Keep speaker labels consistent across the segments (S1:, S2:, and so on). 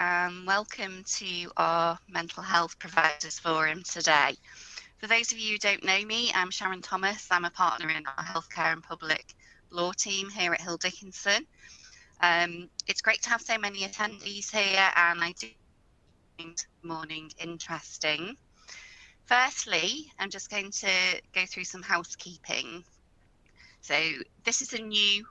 S1: and welcome to our Mental Health Providers Forum today. For those of you who don't know me, I'm Sharon Thomas. I'm a partner in our Healthcare and Public Law team here at Dickinson. It's great to have so many attendees here, and I do find the morning interesting. Firstly, I'm just going to go through some housekeeping. So this is a new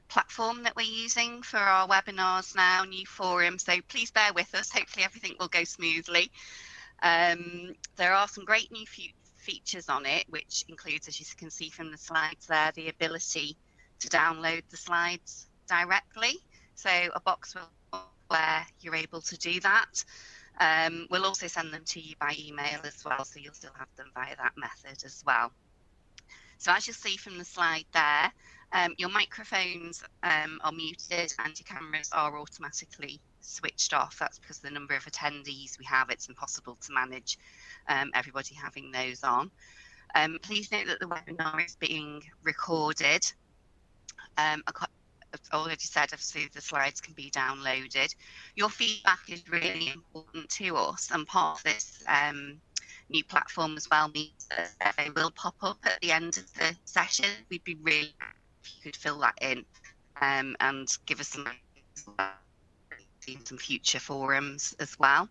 S1: platform that we're using for our webinars now, new forum, so please bear with us. Hopefully everything will go smoothly. There are some great new features on it, which includes, as you can see from the slides there, the ability to download the slides directly. So a box where you're able to do that. We'll also send them to you by email as well, so you'll still have them via that method as well. So as you'll see from the slide there, your microphones are muted and your cameras are automatically switched off. That's because of the number of attendees we have. It's impossible to manage everybody having those on. Please note that the webinar is being recorded. I've already said, obviously, the slides can be downloaded. Your feedback is really important to us, and part of this new platform as well means that they will pop up at the end of the session. We'd be really happy if you could fill that in and give us some future forums as well.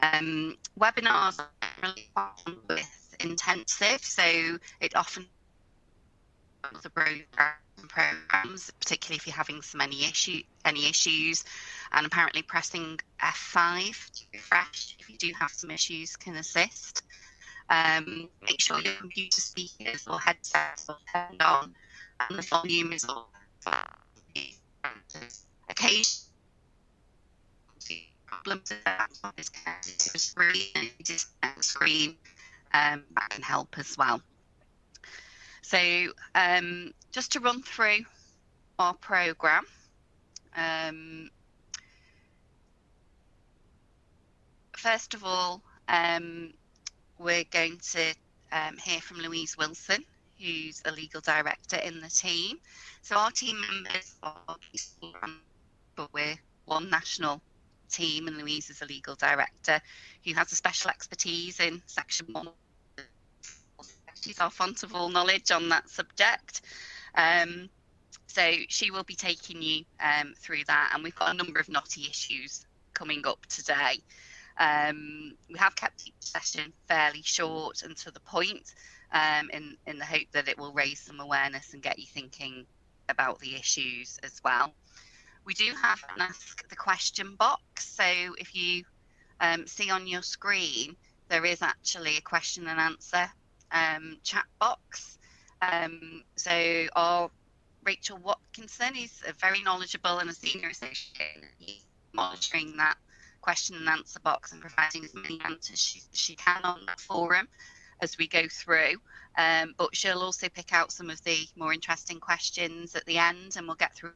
S1: Webinars are really with intensive, so it often the programs, particularly if you're having any issues, and apparently pressing F5 to refresh if you do have some issues can assist. Make sure your computer speakers or headsets are turned on and the volume is on. Occasionally, problems with that is connected to a screen, that can help as well. So just to run through our programme, first of all, we're going to hear from Louise Wilson, who's a legal director in the team. So our team members are, but we're one national team, and Louise is a legal director who has a special expertise in Section 1. She's our font of all knowledge on that subject. So she will be taking you through that, and we've got a number of knotty issues coming up today. We have kept each session fairly short and to the point, in the hope that it will raise some awareness and get you thinking about the issues as well. We do have an ask the question box, so if you see on your screen, there is actually a question and answer chat box. So our Rachel Watkinson is very knowledgeable and a senior associate. He's monitoring that question and answer box and providing as many answers as she can on that forum as we go through. But she'll also pick out some of the more interesting questions at the end, and we'll get through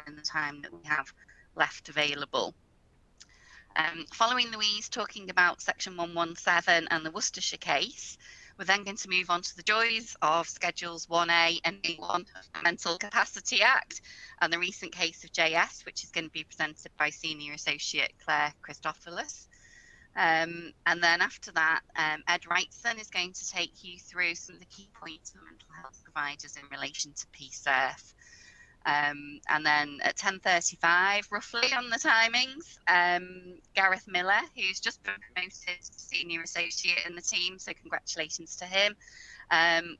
S1: in the time that we have left available. Following Louise talking about Section 117 and the Worcestershire case, we're then going to move on to the joys of Schedules 1A and A1 of the Mental Capacity Act and the recent case of JS, which is going to be presented by Senior Associate Claire Christophilus. And then after that, Ed Wrightson is going to take you through some of the key points for mental health providers in relation to PSERF. And then at 10:35, roughly on the timings, Gareth Miller, who's just been promoted to Senior Associate in the team, so congratulations to him,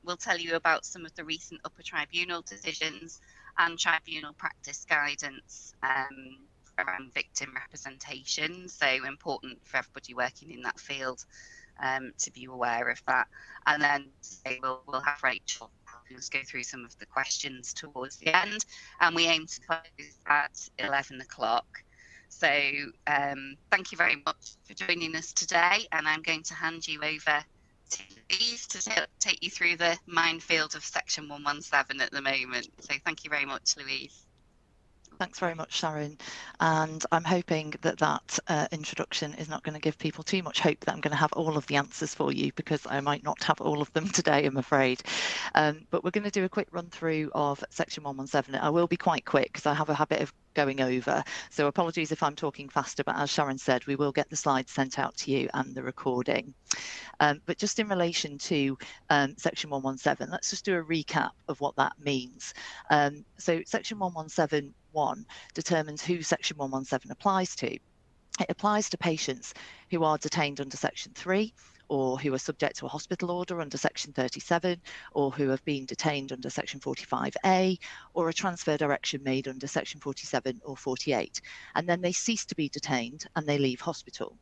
S1: will tell you about some of the recent upper tribunal decisions and tribunal practice guidance around victim representation. So important for everybody working in that field to be aware of that. And then we'll have Rachel us go through some of the questions towards the end, and we aim to close at 11 o'clock. So thank you very much for joining us today, and I'm going to hand you over to Louise to take you through the minefield of Section 117 at the moment. So thank you very much, Louise.
S2: Thanks very much, Sharon. And I'm hoping that that introduction is not going to give people too much hope that I'm going to have all of the answers for you, because I might not have all of them today, I'm afraid. But we're going to do a quick run through of Section 117. I will be quite quick because I have a habit of going over. So apologies if I'm talking faster, but as Sharon said, we will get the slides sent out to you and the recording. But just in relation to Section 117, let's just do a recap of what that means. So Section 117(1) determines who Section 117 applies to. It applies to patients who are detained under Section 3, or who are subject to a hospital order under Section 37, or who have been detained under Section 45A, or a transfer direction made under Section 47 or 48. And then they cease to be detained and they leave hospital.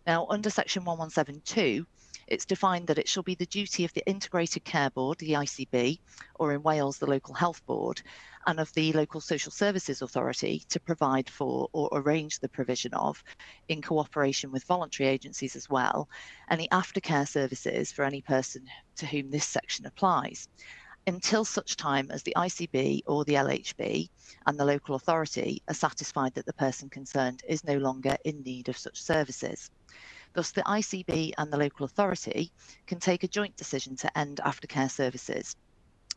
S2: Now, under Section 117(2, it's defined that it shall be the duty of the Integrated Care Board, the ICB, or in Wales, the Local Health Board, and of the Local Social Services Authority to provide for or arrange the provision of, in cooperation with voluntary agencies as well, any aftercare services for any person to whom this section applies, until such time as the ICB or the LHB and the local authority are satisfied that the person concerned is no longer in need of such services. Thus, the ICB and the local authority can take a joint decision to end aftercare services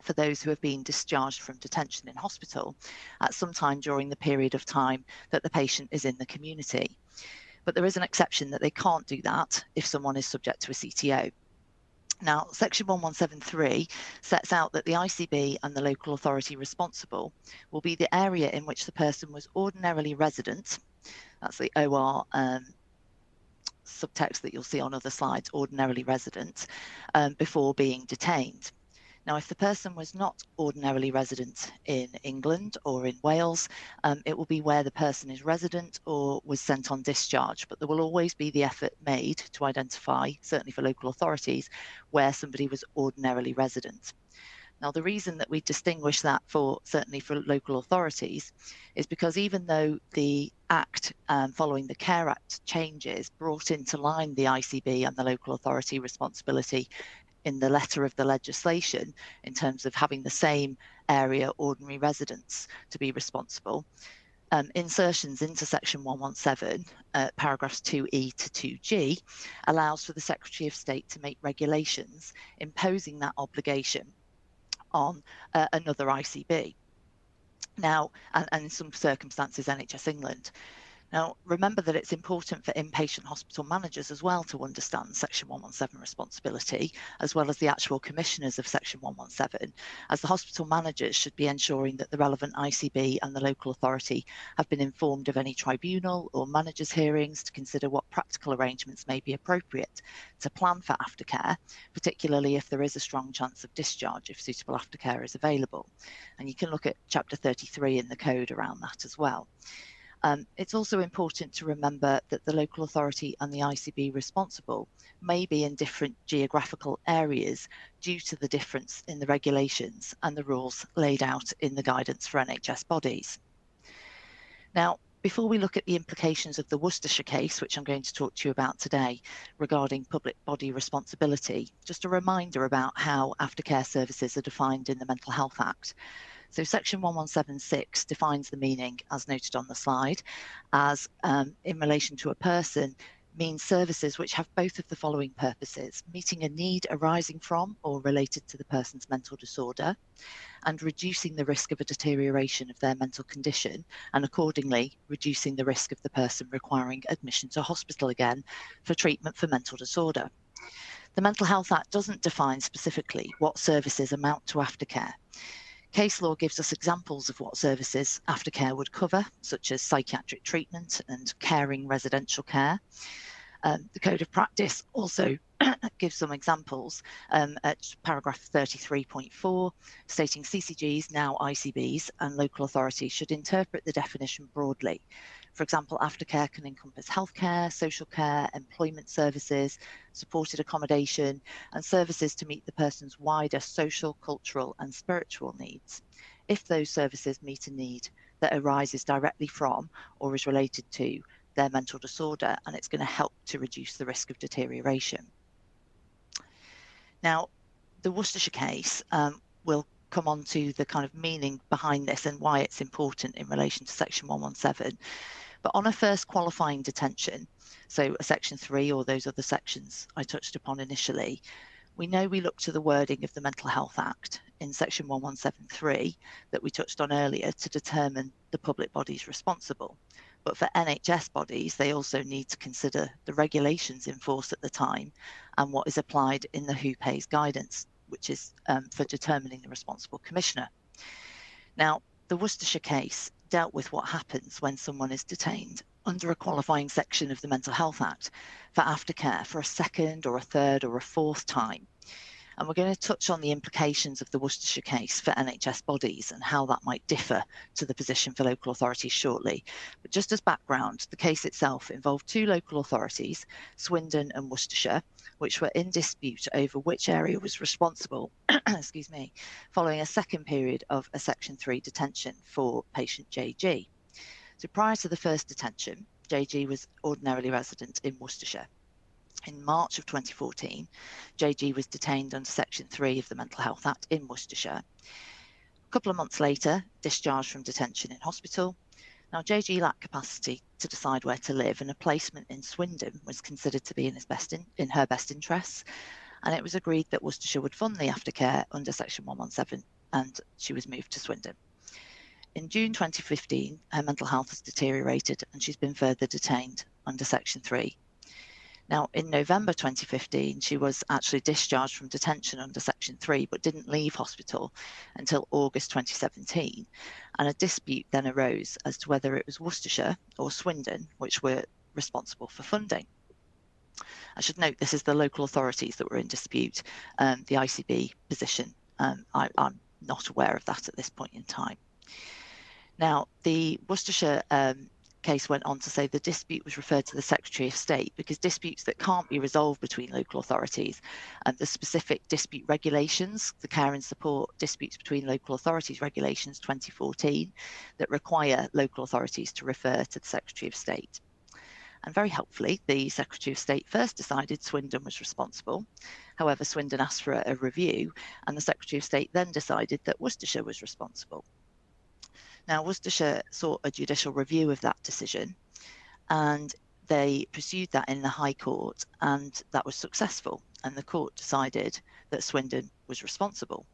S2: for those who have been discharged from detention in hospital at some time during the period of time that the patient is in the community. But there is an exception that they can't do that if someone is subject to a CTO. Now, Section 1173 sets out that the ICB and the local authority responsible will be the area in which the person was ordinarily resident. That's the OR subtext that you'll see on other slides, ordinarily resident, before being detained. Now, if the person was not ordinarily resident in England or in Wales, it will be where the person is resident or was sent on discharge, but there will always be the effort made to identify, certainly for local authorities, where somebody was ordinarily resident. Now, the reason that we distinguish that certainly for local authorities is because even though the Act following the Care Act changes brought into line the ICB and the local authority responsibility in the letter of the legislation in terms of having the same area ordinary residents to be responsible, insertions into Section 117, paragraphs 2E to 2G, allows for the Secretary of State to make regulations imposing that obligation on another ICB. Now, and in some circumstances, NHS England. Now, remember that it's important for inpatient hospital managers as well to understand Section 117 responsibility, as well as the actual commissioners of Section 117, as the hospital managers should be ensuring that the relevant ICB and the local authority have been informed of any tribunal or managers' hearings to consider what practical arrangements may be appropriate to plan for aftercare, particularly if there is a strong chance of discharge if suitable aftercare is available. And you can look at Chapter 33 in the code around that as well. It's also important to remember that the local authority and the ICB responsible may be in different geographical areas due to the difference in the regulations and the rules laid out in the guidance for NHS bodies. Now, before we look at the implications of the Worcestershire case, which I'm going to talk to you about today regarding public body responsibility, just a reminder about how aftercare services are defined in the Mental Health Act. So Section 1176 defines the meaning, as noted on the slide, as in relation to a person, means services which have both of the following purposes: meeting a need arising from or related to the person's mental disorder, and reducing the risk of a deterioration of their mental condition, and accordingly reducing the risk of the person requiring admission to hospital again for treatment for mental disorder. The Mental Health Act doesn't define specifically what services amount to aftercare. Case law gives us examples of what services aftercare would cover, such as psychiatric treatment and caring residential care. The Code of Practice also gives some examples at paragraph 33.4, stating CCGs, now ICBs, and local authorities should interpret the definition broadly. For example, aftercare can encompass healthcare, social care, employment services, supported accommodation, and services to meet the person's wider social, cultural, and spiritual needs, if those services meet a need that arises directly from or is related to their mental disorder, and it's going to help to reduce the risk of deterioration. Now, the Worcestershire case will come on to the kind of meaning behind this and why it's important in relation to Section 117. But on a first qualifying detention, so a Section 3 or those other sections I touched upon initially, we know we look to the wording of the Mental Health Act in Section 1173 that we touched on earlier to determine the public bodies responsible. But for NHS bodies, they also need to consider the regulations in force at the time and what is applied in the Who Pays guidance, which is for determining the responsible commissioner. Now, the Worcestershire case dealt with what happens when someone is detained under a qualifying section of the Mental Health Act for aftercare for a second or a third or a fourth time. And we're going to touch on the implications of the Worcestershire case for NHS bodies and how that might differ to the position for local authorities shortly. But just as background, the case itself involved two local authorities, Swindon and Worcestershire, which were in dispute over which area was responsible, excuse me, following a second period of a Section 3 detention for patient JG. So prior to the first detention, JG was ordinarily resident in Worcestershire. In March of 2014, JG was detained under Section 3 of the Mental Health Act in Worcestershire. A couple of months later, discharged from detention in hospital. Now, JG lacked capacity to decide where to live, and a placement in Swindon was considered to be in her best interests, and it was agreed that Worcestershire would fund the aftercare under Section 117, and she was moved to Swindon. In June 2015, her mental health has deteriorated, and she's been further detained under Section 3. Now, in November 2015, she was actually discharged from detention under Section 3, but didn't leave hospital until August 2017. And a dispute then arose as to whether it was Worcestershire or Swindon which were responsible for funding. I should note this is the local authorities that were in dispute. The ICB position, I'm not aware of that at this point in time. Now, the Worcestershire case went on to say the dispute was referred to the Secretary of State because disputes that can't be resolved between local authorities and the specific dispute regulations, the Care and Support Disputes Between Local Authorities Regulations 2014, that require local authorities to refer to the Secretary of State. And very helpfully, the Secretary of State first decided Swindon was responsible. However, Swindon asked for a review, and the Secretary of State then decided that Worcestershire was responsible. Now, Worcestershire sought a judicial review of that decision, and they pursued that in the High Court, and that was successful, and the court decided that Swindon was responsible.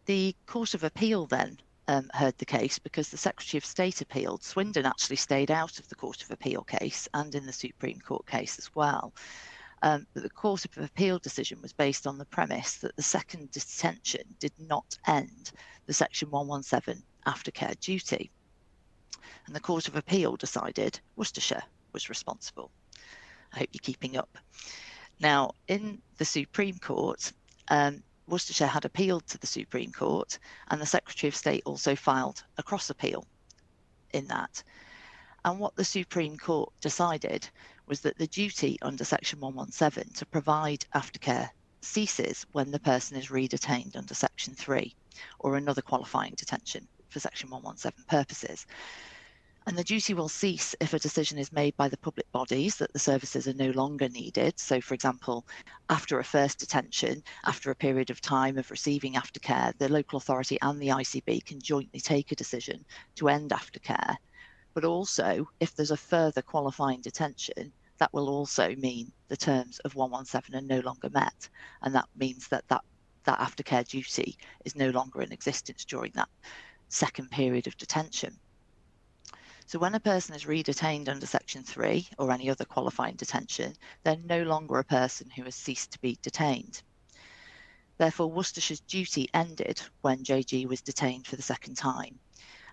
S2: The Court of Appeal then heard the case because the Secretary of State appealed. Swindon actually stayed out of the Court of Appeal case and in the Supreme Court case as well. But the Court of Appeal decision was based on the premise that the second detention did not end the Section 117 aftercare duty. And the Court of Appeal decided Worcestershire was responsible. I hope you're keeping up. Now, in the Supreme Court, Worcestershire had appealed to the Supreme Court, and the Secretary of State also filed a cross appeal in that. And what the Supreme Court decided was that the duty under Section 117 to provide aftercare ceases when the person is redetained under Section 3 or another qualifying detention for Section 117 purposes. And the duty will cease if a decision is made by the public bodies that the services are no longer needed. So, for example, after a first detention, after a period of time of receiving aftercare, the local authority and the ICB can jointly take a decision to end aftercare. But also, if there's a further qualifying detention, that will also mean the terms of 117 are no longer met. And that means that aftercare duty is no longer in existence during that second period of detention. So when a person is redetained under Section 3 or any other qualifying detention, they're no longer a person who has ceased to be detained. Therefore, Worcestershire's duty ended when JG was detained for the second time.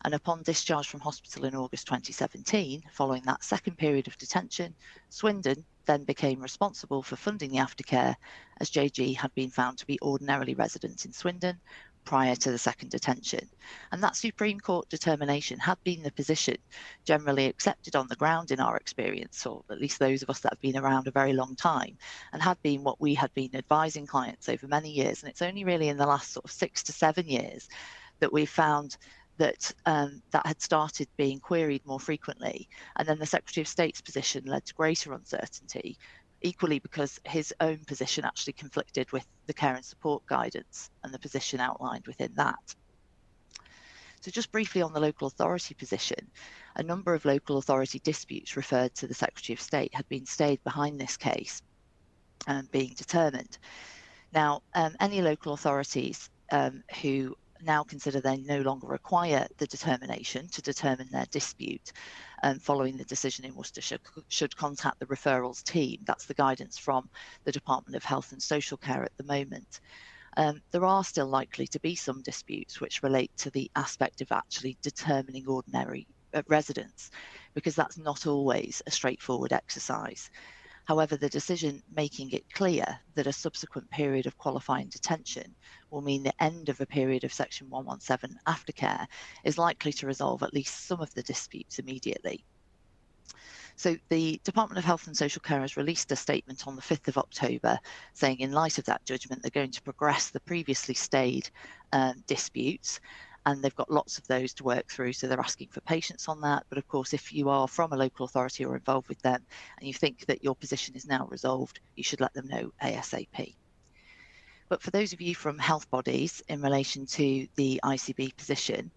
S2: And upon discharge from hospital in August 2017, following that second period of detention, Swindon then became responsible for funding the aftercare as JG had been found to be ordinarily resident in Swindon prior to the second detention. And that Supreme Court determination had been the position generally accepted on the ground in our experience, or at least those of us that have been around a very long time, and had been what we had been advising clients over many years. And it's only really in the last sort of 6 to 7 years that we've found that that had started being queried more frequently. And then the Secretary of State's position led to greater uncertainty, equally because his own position actually conflicted with the care and support guidance and the position outlined within that. So just briefly on the local authority position, a number of local authority disputes referred to the Secretary of State had been stayed behind this case being determined. Now, any local authorities who now consider they no longer require the determination to determine their dispute following the decision in Worcestershire should contact the referrals team. That's the guidance from the Department of Health and Social Care at the moment. There are still likely to be some disputes which relate to the aspect of actually determining ordinary residence, because that's not always a straightforward exercise. However, the decision making it clear that a subsequent period of qualifying detention will mean the end of a period of Section 117 aftercare is likely to resolve at least some of the disputes immediately. So the Department of Health and Social Care has released a statement on the 5th of October saying in light of that judgment, they're going to progress the previously stayed disputes, and they've got lots of those to work through. So they're asking for patience on that. But of course, if you are from a local authority or involved with them and you think that your position is now resolved, you should let them know ASAP. But for those of you from health bodies in relation to the ICB position,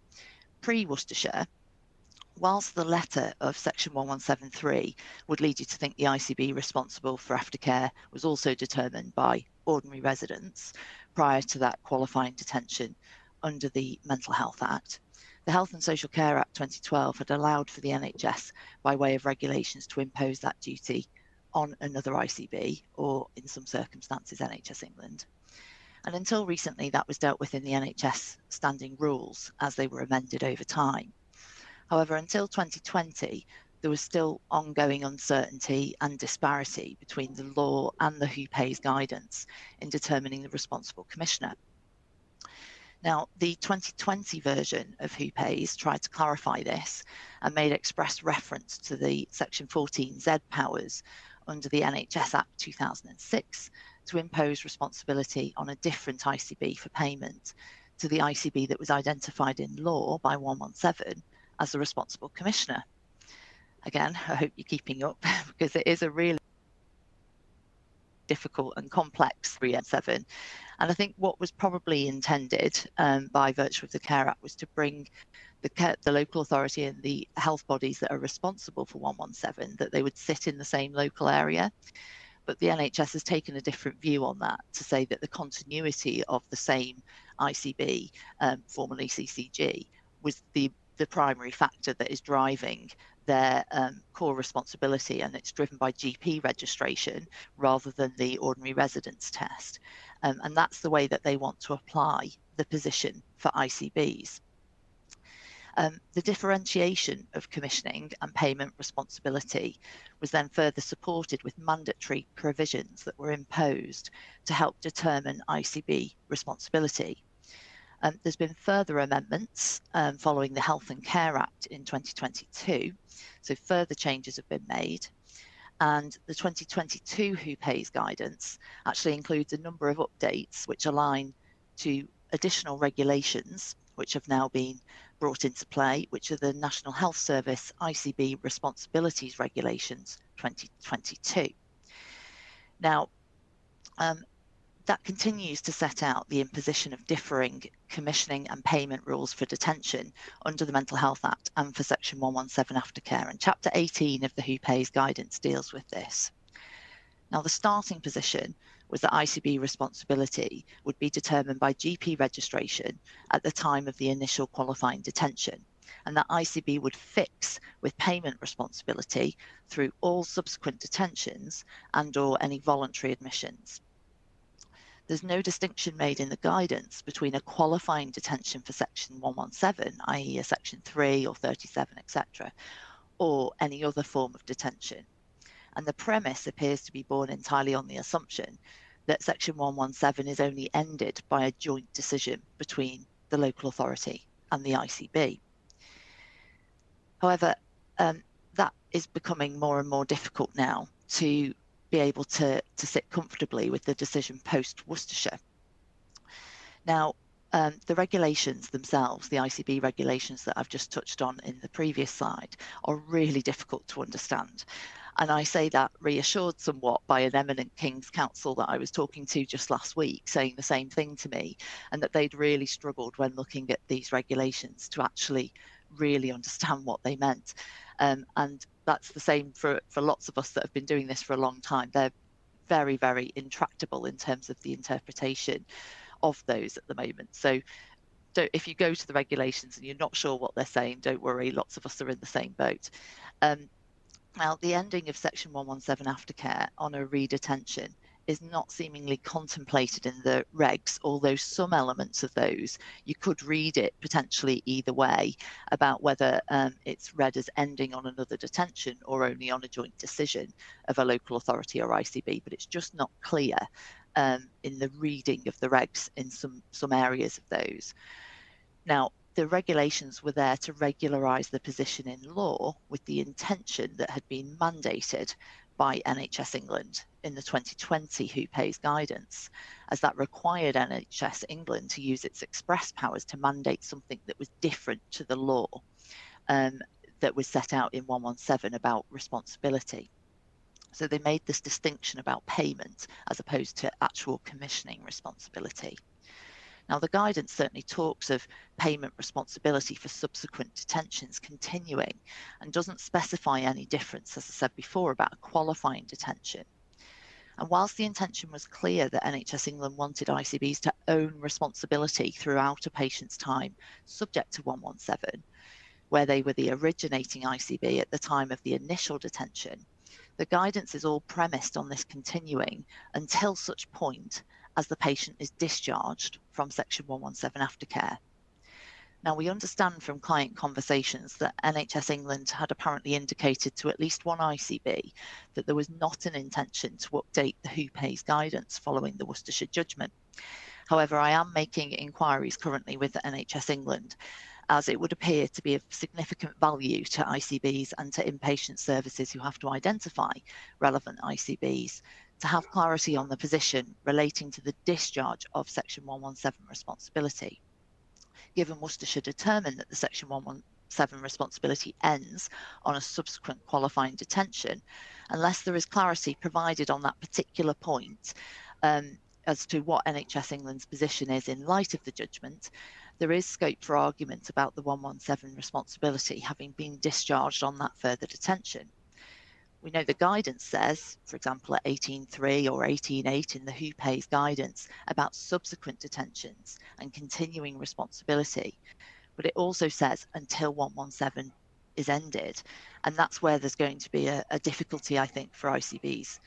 S2: pre-Worcestershire, whilst the letter of Section 1173 would lead you to think the ICB responsible for aftercare was also determined by ordinary residents prior to that qualifying detention under the Mental Health Act, the Health and Social Care Act 2012 had allowed for the NHS by way of regulations to impose that duty on another ICB, or in some circumstances NHS England. And until recently, that was dealt with in the NHS standing rules as they were amended over time. However, until 2020, there was still ongoing uncertainty and disparity between the law and the Who Pays guidance in determining the responsible commissioner. Now, the 2020 version of Who Pays tried to clarify this and made express reference to the Section 14Z powers under the NHS Act 2006 to impose responsibility on a different ICB for payment to the ICB that was identified in law by 117 as the responsible commissioner. Again, I hope you're keeping up because it is a really difficult and complex 317. And I think what was probably intended by virtue of the Care Act was to bring the local authority and the health bodies that are responsible for 117, that they would sit in the same local area. But the NHS has taken a different view on that to say that the continuity of the same ICB, formerly CCG, was the primary factor that is driving their core responsibility, and it's driven by GP registration rather than the ordinary residence test. And that's the way that they want to apply the position for ICBs. The differentiation of commissioning and payment responsibility was then further supported with mandatory provisions that were imposed to help determine ICB responsibility. There's been further amendments following the Health and Care Act in 2022, so further changes have been made. And the 2022 Who Pays guidance actually includes a number of updates which align to additional regulations which have now been brought into play, which are the National Health Service ICB Responsibilities Regulations 2022. Now, that continues to set out the imposition of differing commissioning and payment rules for detention under the Mental Health Act and for Section 117 aftercare. And Chapter 18 of the Who Pays guidance deals with this. Now, the starting position was that ICB responsibility would be determined by GP registration at the time of the initial qualifying detention, and that ICB would fix with payment responsibility through all subsequent detentions and/or any voluntary admissions. There's no distinction made in the guidance between a qualifying detention for Section 117, i.e. a Section 3 or 37, etc., or any other form of detention. And the premise appears to be born entirely on the assumption that Section 117 is only ended by a joint decision between the local authority and the ICB. However, that is becoming more and more difficult now to be able to sit comfortably with the decision post-Worcestershire. Now, the regulations themselves, the ICB regulations that I've just touched on in the previous slide, are really difficult to understand. And I say that reassured somewhat by an eminent King's Counsel that I was talking to just last week, saying the same thing to me, and that they'd really struggled when looking at these regulations to actually really understand what they meant. And that's the same for lots of us that have been doing this for a long time. They're very, very intractable in terms of the interpretation of those at the moment. So if you go to the regulations and you're not sure what they're saying, don't worry, lots of us are in the same boat. Now, the ending of Section 117 aftercare on a redetention is not seemingly contemplated in the regs, although some elements of those, you could read it potentially either way about whether it's read as ending on another detention or only on a joint decision of a local authority or ICB, but it's just not clear in the reading of the regs in some areas of those. Now, the regulations were there to regularise the position in law with the intention that had been mandated by NHS England in the 2020 Who Pays guidance, as that required NHS England to use its express powers to mandate something that was different to the law that was set out in 117 about responsibility. So they made this distinction about payment as opposed to actual commissioning responsibility. Now, the guidance certainly talks of payment responsibility for subsequent detentions continuing and doesn't specify any difference, as I said before, about a qualifying detention. And whilst the intention was clear that NHS England wanted ICBs to own responsibility throughout a patient's time subject to 117, where they were the originating ICB at the time of the initial detention, the guidance is all premised on this continuing until such point as the patient is discharged from Section 117 aftercare. Now, we understand from client conversations that NHS England had apparently indicated to at least one ICB that there was not an intention to update the Who Pays guidance following the Worcestershire judgment. However, I am making inquiries currently with NHS England, as it would appear to be of significant value to ICBs and to inpatient services who have to identify relevant ICBs to have clarity on the position relating to the discharge of Section 117 responsibility. Given Worcestershire determined that the Section 117 responsibility ends on a subsequent qualifying detention, unless there is clarity provided on that particular point as to what NHS England's position is in light of the judgment, there is scope for argument about the 117 responsibility having been discharged on that further detention. We know the guidance says, for example, at 18.3 or 18.8 in the Who Pays guidance about subsequent detentions and continuing responsibility, but it also says until 117 is ended, and that's where there's going to be a difficulty, I think, for ICBs.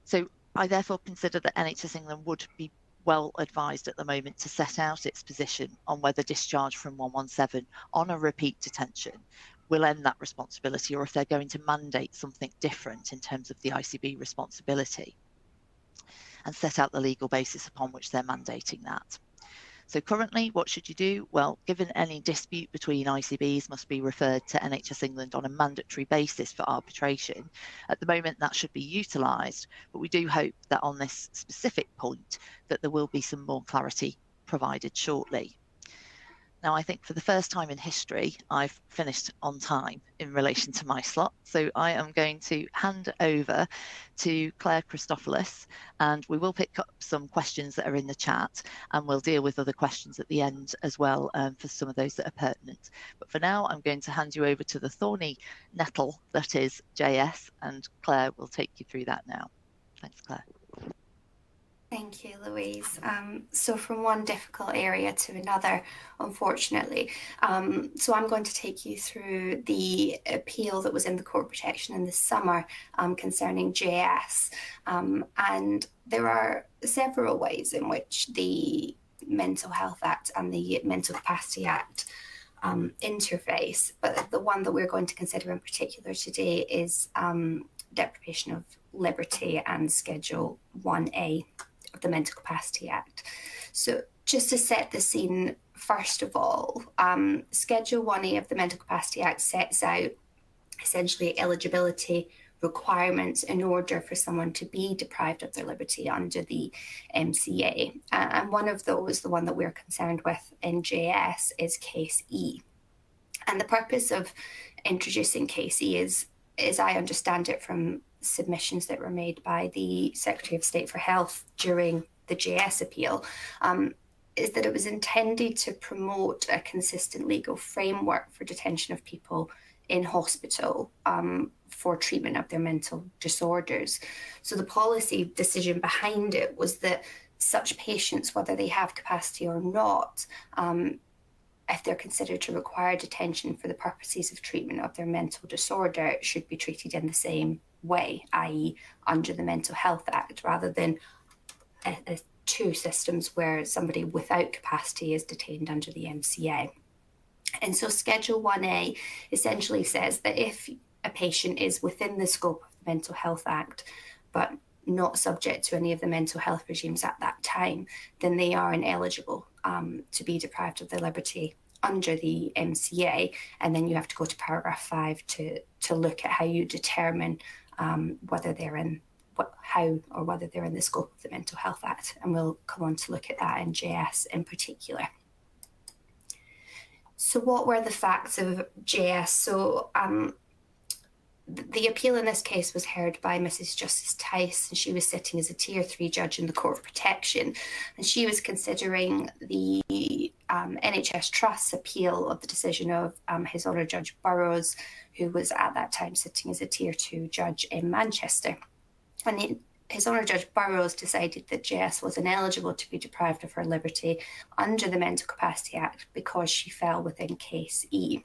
S2: So I therefore consider that NHS England would be well advised at the moment to set out its position on whether discharge from 117 on a repeat detention will end that responsibility, or if they're going to mandate something different in terms of the ICB responsibility and set out the legal basis upon which they're mandating that. So currently, what should you do? Well, given any dispute between ICBs must be referred to NHS England on a mandatory basis for arbitration. At the moment, that should be utilised, but we do hope that on this specific point that there will be some more clarity provided shortly. Now, I think for the first time in history, I've finished on time in relation to my slot. So I am going to hand over to Claire Christophoulos, and we will pick up some questions that are in the chat, and we'll deal with other questions at the end as well for some of those that are pertinent. But for now, I'm going to hand you over to the thorny nettle that is JS, and Claire will take you through that now. Thanks, Claire.
S3: Thank you, Louise. So from one difficult area to another, unfortunately. So I'm going to take you through the appeal that was in the court protection in the summer concerning JS. And there are several ways in which the Mental Health Act and the Mental Capacity Act interface, but the one that we're going to consider in particular today is deprivation of liberty and Schedule 1A of the Mental Capacity Act. So just to set the scene, first of all, Schedule 1A of the Mental Capacity Act sets out essentially eligibility requirements in order for someone to be deprived of their liberty under the MCA. And one of those, the one that we're concerned with in JS, is Case E. And the purpose of introducing Case E is as I understand it from submissions that were made by the Secretary of State for Health during the JS appeal, is that it was intended to promote a consistent legal framework for detention of people in hospital for treatment of their mental disorders. So the policy decision behind it was that such patients, whether they have capacity or not, if they're considered to require detention for the purposes of treatment of their mental disorder, should be treated in the same way, i.e. under the Mental Health Act, rather than two systems where somebody without capacity is detained under the MCA. And so Schedule 1A essentially says that if a patient is within the scope of the Mental Health Act, but not subject to any of the mental health regimes at that time, then they are ineligible to be deprived of their liberty under the MCA. And then you have to go to paragraph 5 to look at how you determine whether they're in whether they're in the scope of the Mental Health Act. And we'll come on to look at that in JS in particular. So what were the facts of JS? So the appeal in this case was heard by Mrs. Justice Tice, and she was sitting as a Tier 3 judge in the Court of Protection, and she was considering the NHS Trust's appeal of the decision of His Honour Judge Burrows, who was at that time sitting as a Tier 2 judge in Manchester. And His Honour Judge Burrows decided that JS was ineligible to be deprived of her liberty under the Mental Capacity Act because she fell within Case E.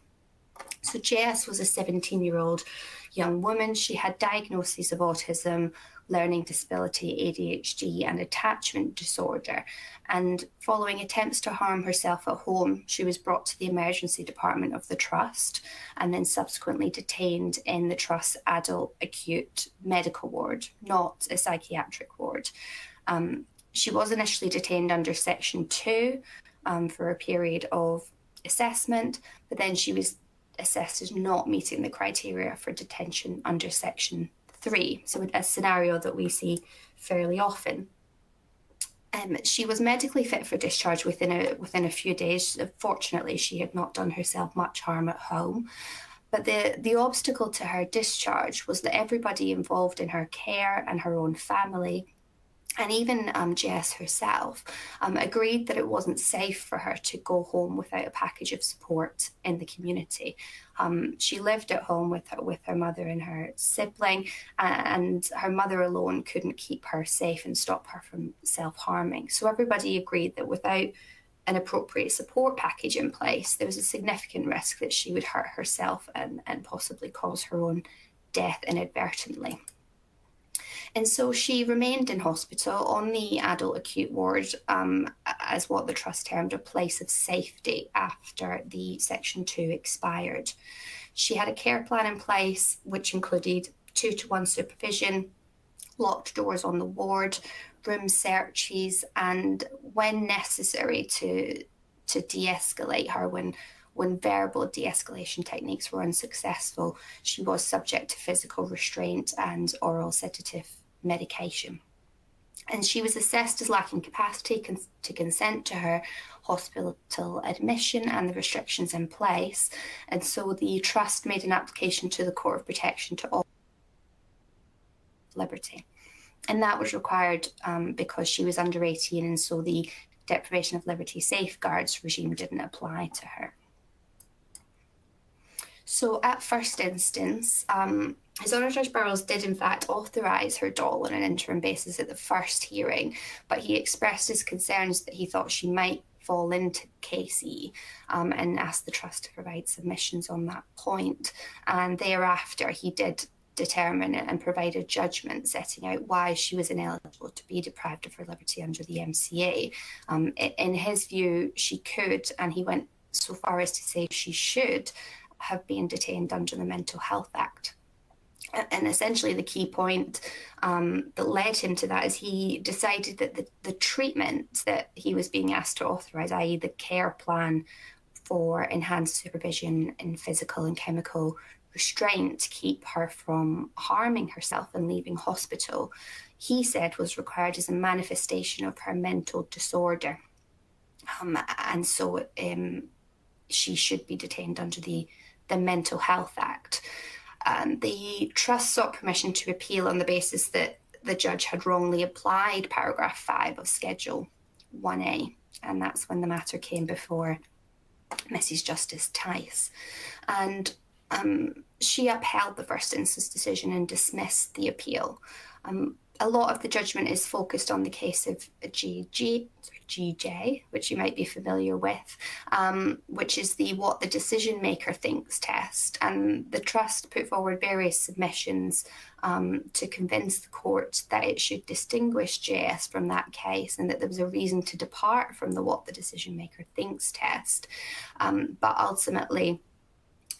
S3: So JS was a 17-year-old young woman. She had diagnoses of autism, learning disability, ADHD, and attachment disorder. And following attempts to harm herself at home, she was brought to the emergency department of the Trust and then subsequently detained in the Trust's adult acute medical ward, not a psychiatric ward. She was initially detained under Section 2 for a period of assessment, but then she was assessed as not meeting the criteria for detention under Section 3, so a scenario that we see fairly often. She was medically fit for discharge within a few days. Fortunately, she had not done herself much harm at home. But the obstacle to her discharge was that everybody involved in her care and her own family, and even Jess herself, agreed that it wasn't safe for her to go home without a package of support in the community. She lived at home with her mother and her sibling, and her mother alone couldn't keep her safe and stop her from self-harming. So everybody agreed that without an appropriate support package in place, there was a significant risk that she would hurt herself and possibly cause her own death inadvertently. And so she remained in hospital on the adult acute ward as what the Trust termed a place of safety after the Section 2 expired. She had a care plan in place, which included 2-to-1 supervision, locked doors on the ward, room searches, and when necessary to de-escalate her, when verbal de-escalation techniques were unsuccessful, she was subject to physical restraint and oral sedative medication. And she was assessed as lacking capacity to consent to her hospital admission and the restrictions in place. And so the Trust made an application to the Court of Protection to offer liberty. And that was required because she was under 18, and so the deprivation of liberty safeguards regime didn't apply to her. So at first instance, His Honour Judge Burrows did in fact authorise her DOL on an interim basis at the first hearing, but he expressed his concerns that he thought she might fall into Case E and asked the Trust to provide submissions on that point. And thereafter, he did determine and provide a judgment setting out why she was ineligible to be deprived of her liberty under the MCA. In his view, she could, and he went so far as to say she should, have been detained under the Mental Health Act. And essentially the key point that led him to that is he decided that the treatment that he was being asked to authorise, i.e. the care plan for enhanced supervision in physical and chemical restraint to keep her from harming herself and leaving hospital, he said was required as a manifestation of her mental disorder. And so she should be detained under the Mental Health Act. The trust sought permission to appeal on the basis that the judge had wrongly applied paragraph 5 of Schedule 1A, and that's when the matter came before Mrs. Justice Tice. And she upheld the first instance decision and dismissed the appeal. A lot of the judgment is focused on the case of GJ, which you might be familiar with, which is the what the decision maker thinks test. And the trust put forward various submissions to convince the court that it should distinguish JS from that case and that there was a reason to depart from the what the decision maker thinks test. But ultimately,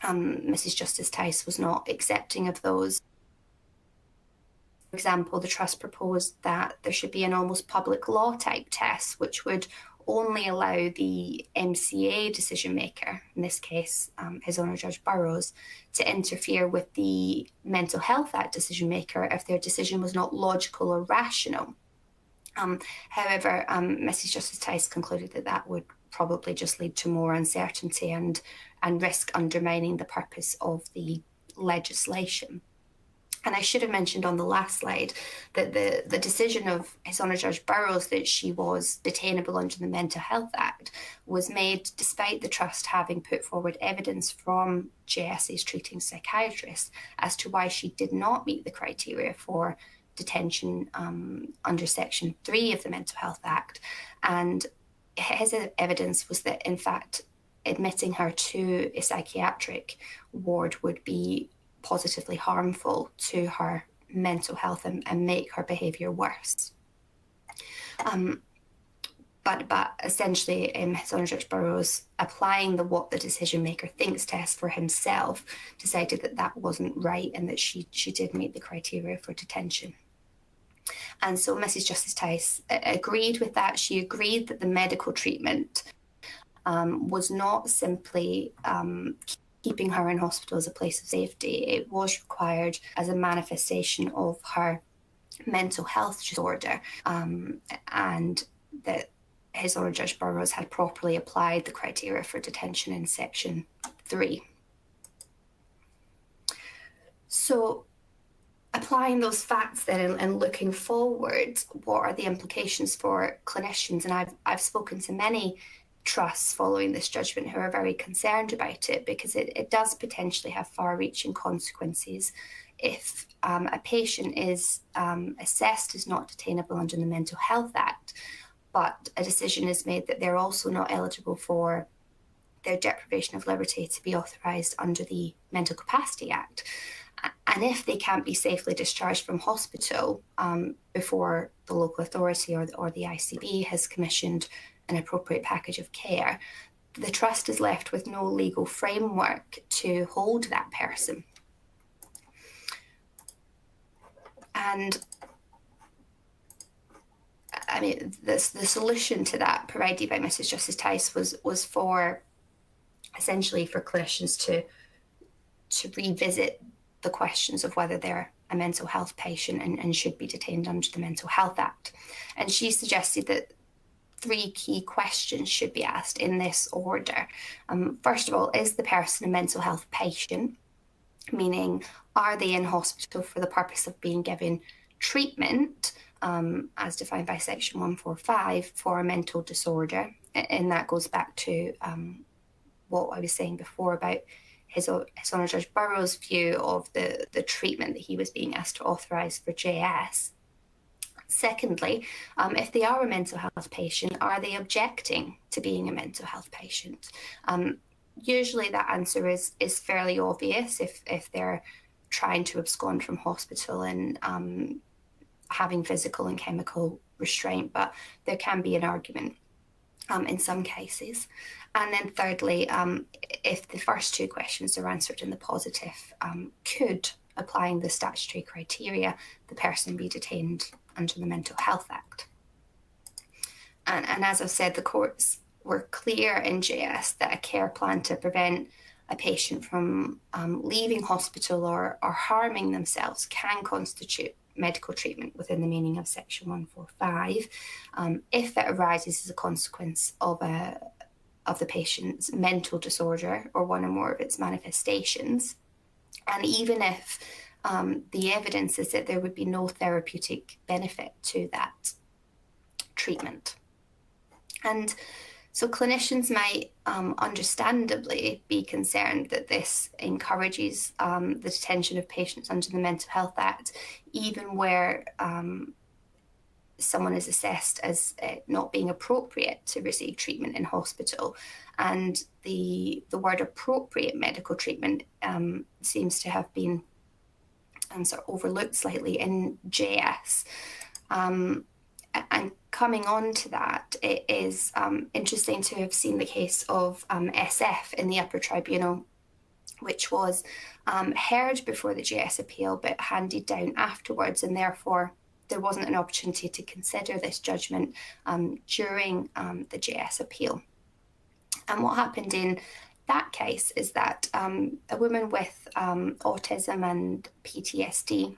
S3: Mrs. Justice Tice was not accepting of those. For example, the trust proposed that there should be an almost public law type test, which would only allow the MCA decision maker, in this case, His Honour Judge Burrows, to interfere with the Mental Health Act decision maker if their decision was not logical or rational. However, Mrs. Justice Tice concluded that that would probably just lead to more uncertainty and risk undermining the purpose of the legislation. And I should have mentioned on the last slide that the decision of His Honour Judge Burrows that she was detainable under the Mental Health Act was made despite the trust having put forward evidence from JSA's treating psychiatrist as to why she did not meet the criteria for detention under Section 3 of the Mental Health Act. And his evidence was that, in fact, admitting her to a psychiatric ward would be positively harmful to her mental health and make her behaviour worse. But essentially, His Honour Judge Burrows, applying the what the decision maker thinks test for himself, decided that that wasn't right and that she did meet the criteria for detention. And so Mrs. Justice Tice agreed with that. She agreed that the medical treatment was not simply keeping her in hospital as a place of safety. It was required as a manifestation of her mental health disorder, and that His Honour Judge Burrows had properly applied the criteria for detention in Section 3. So applying those facts then and looking forward, what are the implications for clinicians? And I've spoken to many trusts following this judgment who are very concerned about it, because it does potentially have far-reaching consequences if a patient is assessed as not detainable under the Mental Health Act, but a decision is made that they're also not eligible for their deprivation of liberty to be authorised under the Mental Capacity Act. And if they can't be safely discharged from hospital before the local authority or the ICB has commissioned an appropriate package of care, the trust is left with no legal framework to hold that person. And I mean, the solution to that provided by Mrs. Justice Tice was for essentially for clinicians to revisit the questions of whether they're a mental health patient and should be detained under the Mental Health Act. And she suggested that 3 key questions should be asked in this order. First of all, is the person a mental health patient? Meaning, are they in hospital for the purpose of being given treatment, as defined by Section 145, for a mental disorder? And that goes back to what I was saying before about His Honour Judge Burrows' view of the treatment that he was being asked to authorise for JS. Secondly, if they are a mental health patient, are they objecting to being a mental health patient? Usually that answer is fairly obvious if they're trying to abscond from hospital and having physical and chemical restraint, but there can be an argument in some cases. And then thirdly, if the first 2 questions are answered in the positive, could, applying the statutory criteria, the person be detained under the Mental Health Act? And as I've said, the courts were clear in JS that a care plan to prevent a patient from leaving hospital or harming themselves can constitute medical treatment within the meaning of Section 145 if it arises as a consequence of the patient's mental disorder or one or more of its manifestations, And even if the evidence is that there would be no therapeutic benefit to that treatment. And so clinicians might understandably be concerned that this encourages the detention of patients under the Mental Health Act, even where someone is assessed as not being appropriate to receive treatment in hospital. And the word appropriate medical treatment seems to have been sort of overlooked slightly in JS. And coming on to that, it is interesting to have seen the case of SF in the upper tribunal, which was heard before the JS appeal but handed down afterwards, and therefore there wasn't an opportunity to consider this judgment during the JS appeal. And what happened in that case is that a woman with autism and PTSD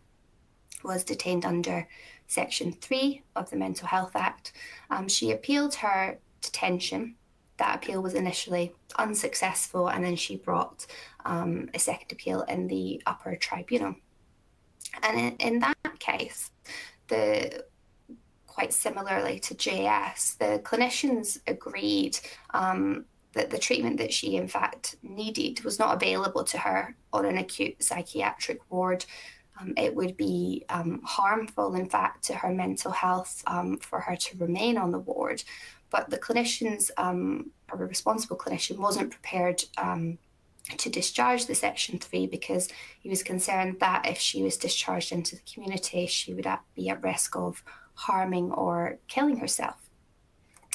S3: was detained under Section 3 of the Mental Health Act. She appealed her detention. That appeal was initially unsuccessful, and then she brought a second appeal in the upper tribunal. And in that case, quite similarly to JS, the clinicians agreed that the treatment that she in fact needed was not available to her on an acute psychiatric ward. It would be harmful, in fact, to her mental health for her to remain on the ward. But the clinicians, or a responsible clinician, wasn't prepared to discharge the Section 3 because he was concerned that if she was discharged into the community, she would be at risk of harming or killing herself.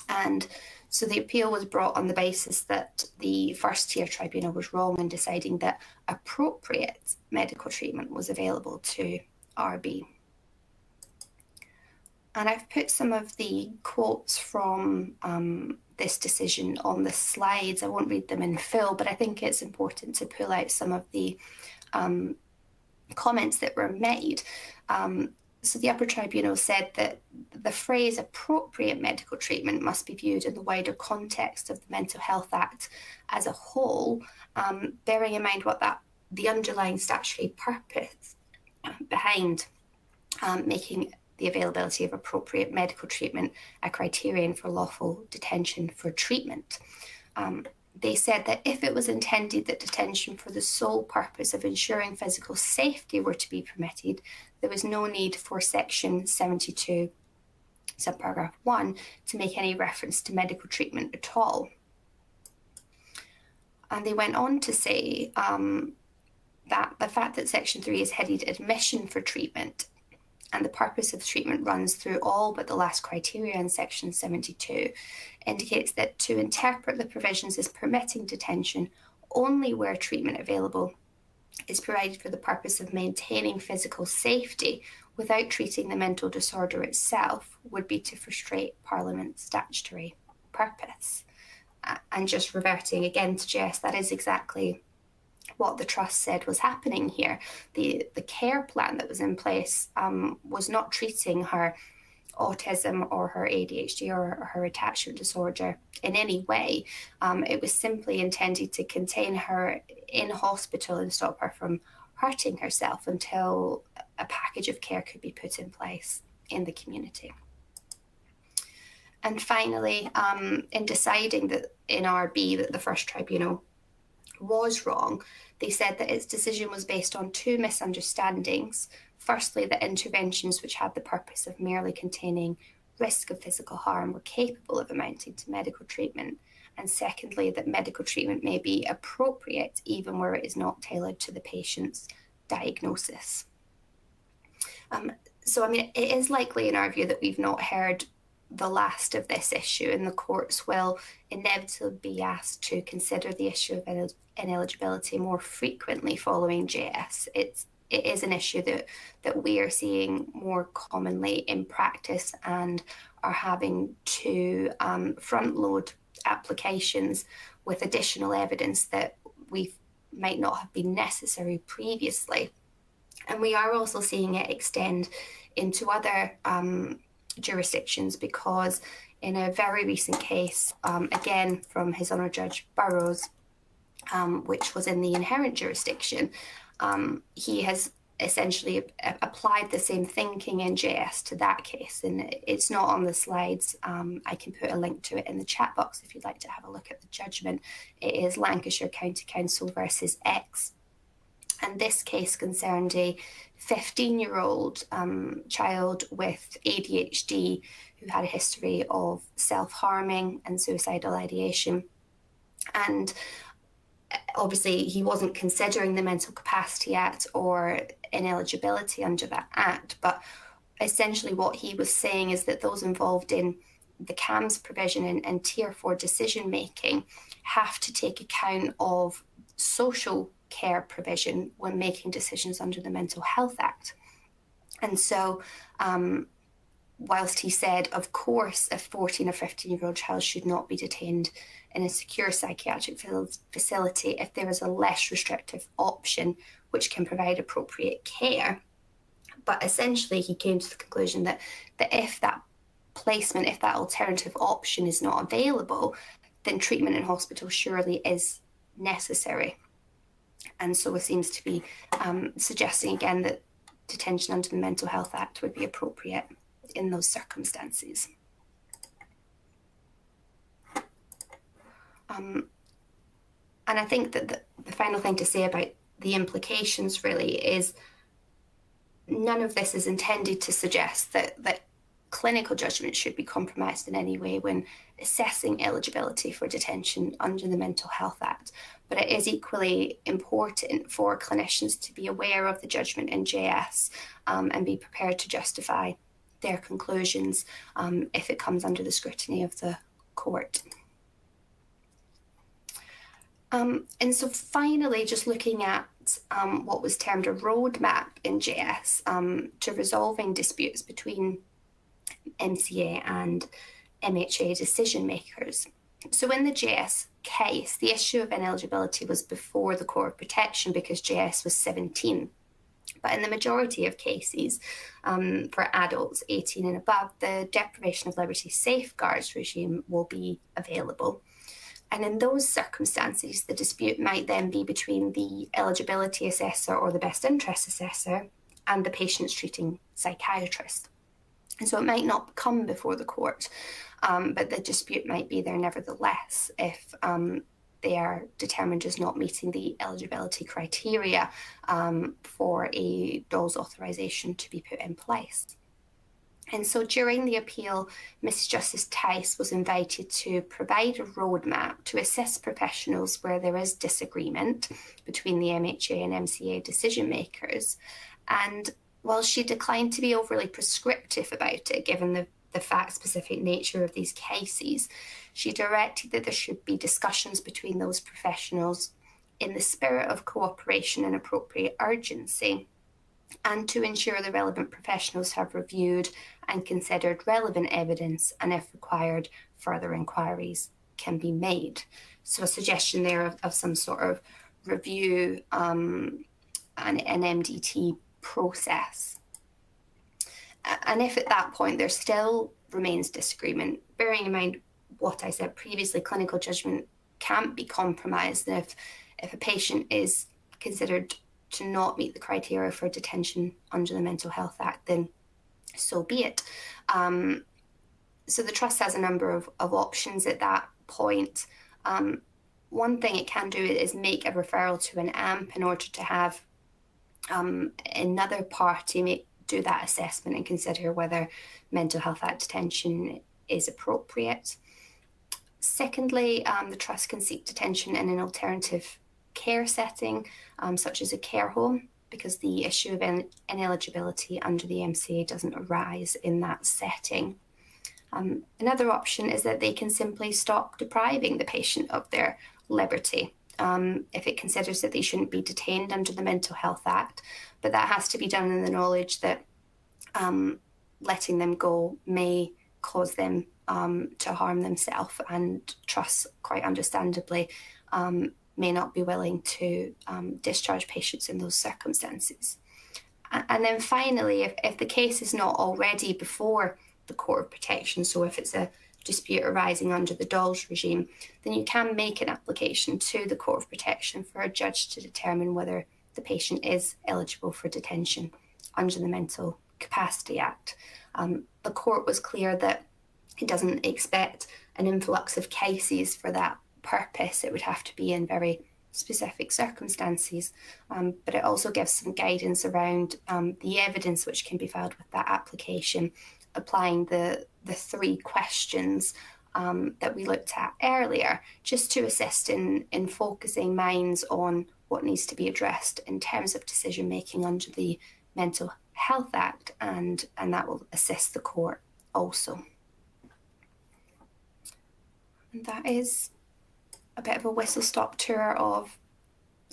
S3: And so the appeal was brought on the basis that the first tier tribunal was wrong in deciding that appropriate medical treatment was available to RB. And I've put some of the quotes from this decision on the slides. I won't read them in full, but I think it's important to pull out some of the comments that were made. So the upper tribunal said that the phrase appropriate medical treatment must be viewed in the wider context of the Mental Health Act as a whole, bearing in mind what the underlying statutory purpose behind making the availability of appropriate medical treatment a criterion for lawful detention for treatment. They said that if it was intended that detention for the sole purpose of ensuring physical safety were to be permitted, there was no need for Section 72, subparagraph 1, to make any reference to medical treatment at all. And they went on to say that the fact that Section 3 is headed admission for treatment and the purpose of the treatment runs through all but the last criteria in Section 72 indicates that to interpret the provisions as permitting detention only where treatment available is provided for the purpose of maintaining physical safety without treating the mental disorder itself would be to frustrate Parliament's statutory purpose. And just reverting again to Jess, that is exactly what the Trust said was happening here. The care plan that was in place was not treating her autism or her ADHD or her attachment disorder in any way. It was simply intended to contain her in hospital and stop her from hurting herself until a package of care could be put in place in the community. And finally, in deciding that in RB that the first tribunal was wrong, they said that its decision was based on two misunderstandings. Firstly, that interventions which had the purpose of merely containing risk of physical harm were capable of amounting to medical treatment. And secondly, that medical treatment may be appropriate even where it is not tailored to the patient's diagnosis. So, I mean, it is likely in our view that we've not heard the last of this issue, and the courts will inevitably be asked to consider the issue of ineligibility more frequently following JS. It is an issue that we are seeing more commonly in practice and are having to front load applications with additional evidence that we might not have been necessary previously. And we are also seeing it extend into other jurisdictions, because in a very recent case, again from His Honour Judge Burrows, which was in the inherent jurisdiction, he has essentially applied the same thinking in JS to that case, and it's not on the slides. I can put a link to it in the chat box if you'd like to have a look at the judgment. It is Lancashire County Council versus X, and this case concerned a 15-year-old child with ADHD who had a history of self-harming and suicidal ideation. And obviously he wasn't considering the Mental Capacity Act or ineligibility under that act, but essentially what he was saying is that those involved in the CAMS provision and Tier 4 decision making have to take account of social care provision when making decisions under the Mental Health Act. And so whilst he said, of course, a 14 or 15-year-old child should not be detained in a secure psychiatric facility if there is a less restrictive option which can provide appropriate care. But essentially, he came to the conclusion that if that placement, if that alternative option is not available, then treatment in hospital surely is necessary. And so it seems to be suggesting again that detention under the Mental Health Act would be appropriate in those circumstances. And I think that the final thing to say about the implications really is none of this is intended to suggest that clinical judgment should be compromised in any way when assessing eligibility for detention under the Mental Health Act. But it is equally important for clinicians to be aware of the judgment in JS and be prepared to justify their conclusions if it comes under the scrutiny of the court. And so finally, just looking at what was termed a roadmap in JS to resolving disputes between MCA and MHA decision makers. So in the JS case, the issue of ineligibility was before the Court of Protection because JS was 17. But in the majority of cases, for adults 18 and above, the deprivation of liberty safeguards regime will be available. And in those circumstances, the dispute might then be between the eligibility assessor or the best interest assessor and the patient's treating psychiatrist. And so it might not come before the court, but the dispute might be there nevertheless if they are determined as not meeting the eligibility criteria for a DOLS authorisation to be put in place. And so during the appeal, Mrs. Justice Tice was invited to provide a roadmap to assist professionals where there is disagreement between the MHA and MCA decision makers. And while she declined to be overly prescriptive about it, given the fact-specific nature of these cases, she directed that there should be discussions between those professionals in the spirit of cooperation and appropriate urgency, and to ensure the relevant professionals have reviewed and considered relevant evidence, and if required, further inquiries can be made. So a suggestion there of some sort of review and an MDT process. And if at that point there still remains disagreement, bearing in mind what I said previously, clinical judgment can't be compromised. And if a patient is considered to not meet the criteria for detention under the Mental Health Act, then so be it. So the Trust has a number of options at that point. One thing it can do is make a referral to an AMP in order to have another party do that assessment and consider whether Mental Health Act detention is appropriate. Secondly, the Trust can seek detention in an alternative care setting, such as a care home, because the issue of ineligibility under the MCA doesn't arise in that setting. Another option is that they can simply stop depriving the patient of their liberty if it considers that they shouldn't be detained under the Mental Health Act, but that has to be done in the knowledge that letting them go may cause them to harm themselves, and Trust, quite understandably, may not be willing to discharge patients in those circumstances. And then finally, if the case is not already before the Court of Protection, so if it's a dispute arising under the DOLS regime, then you can make an application to the Court of Protection for a judge to determine whether the patient is eligible for detention under the Mental Capacity Act. The court was clear that it doesn't expect an influx of cases for that purpose. It would have to be in very specific circumstances, but it also gives some guidance around the evidence which can be filed with that application, applying the 3 questions that we looked at earlier, just to assist in focusing minds on what needs to be addressed in terms of decision making under the Mental Health Act, and that will assist the court also. And that is a bit of a whistle-stop tour of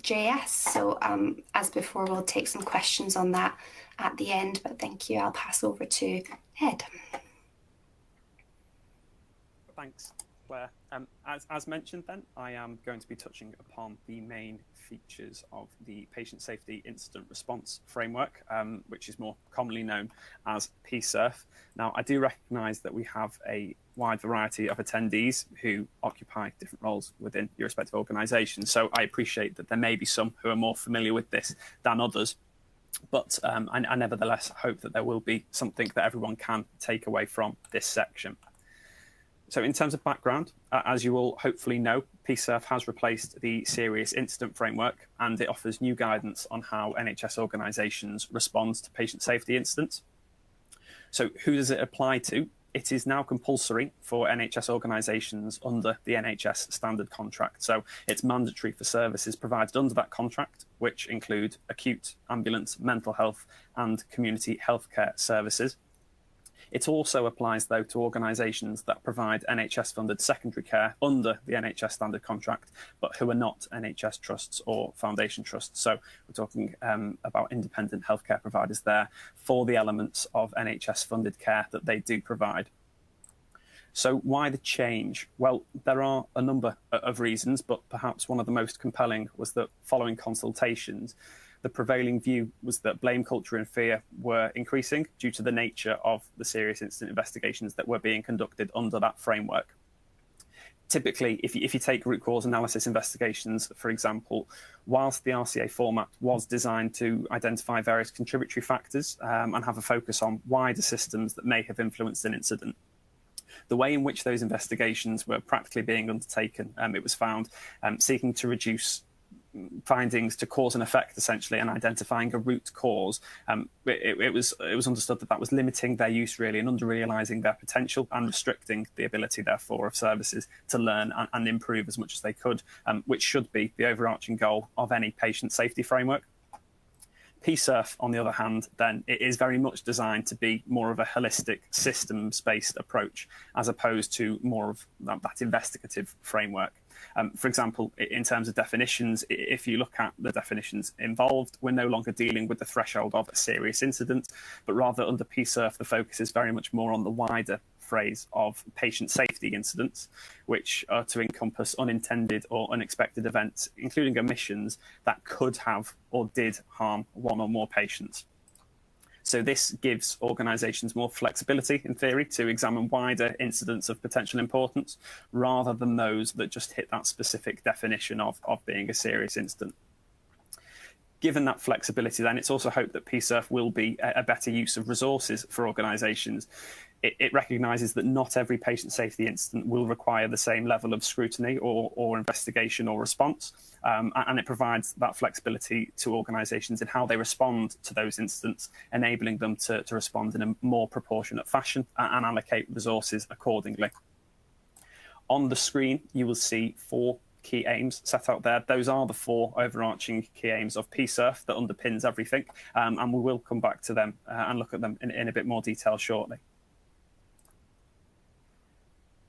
S3: JS. So as before, we'll take some questions on that at the end, but thank you. I'll pass over to Ed.
S4: Thanks, Claire. As mentioned then, I am going to be touching upon the main features of the Patient Safety Incident Response Framework, which is more commonly known as PSIRF. Now, I do recognise that we have a wide variety of attendees who occupy different roles within your respective organisations, so I appreciate that there may be some who are more familiar with this than others. But I nevertheless hope that there will be something that everyone can take away from this section. So in terms of background, as you all hopefully know, PSIRF has replaced the Serious Incident Framework, and it offers new guidance on how NHS organisations respond to patient safety incidents. So who does it apply to? It is now compulsory for NHS organisations under the NHS standard contract. So it's mandatory for services provided under that contract, which include acute, ambulance, mental health and community healthcare services. It also applies, though, to organisations that provide NHS-funded secondary care under the NHS standard contract, but who are not NHS trusts or foundation trusts. So we're talking about independent healthcare providers there for the elements of NHS-funded care that they do provide. So why the change? Well, there are a number of reasons, but perhaps one of the most compelling was that following consultations, the prevailing view was that blame culture and fear were increasing due to the nature of the serious incident investigations that were being conducted under that framework. Typically, if you take root cause analysis investigations, for example, whilst the RCA format was designed to identify various contributory factors and have a focus on wider systems that may have influenced an incident, the way in which those investigations were practically being undertaken, it was found seeking to reduce findings to cause and effect, essentially, and identifying a root cause. It was understood that that was limiting their use, really, and under-realising their potential and restricting the ability, therefore, of services to learn and improve as much as they could, which should be the overarching goal of any patient safety framework. PSIRF, on the other hand, then, it is very much designed to be more of a holistic, systems-based approach, as opposed to more of that investigative framework. For example, in terms of definitions, if you look at the definitions involved, we're no longer dealing with the threshold of a serious incident, but rather under PSIRF, the focus is very much more on the wider phrase of patient safety incidents, which are to encompass unintended or unexpected events, including omissions that could have or did harm one or more patients. So this gives organisations more flexibility, in theory, to examine wider incidents of potential importance, rather than those that just hit that specific definition of being a serious incident. Given that flexibility, then, it's also hoped that PSIRF will be a better use of resources for organisations. It recognises that not every patient safety incident will require the same level of scrutiny or investigation or response, and it provides that flexibility to organisations in how they respond to those incidents, enabling them to respond in a more proportionate fashion and allocate resources accordingly. On the screen, you will see 4 key aims set out there. Those are the 4 overarching key aims of PSIRF that underpins everything, and we will come back to them and look at them in a bit more detail shortly.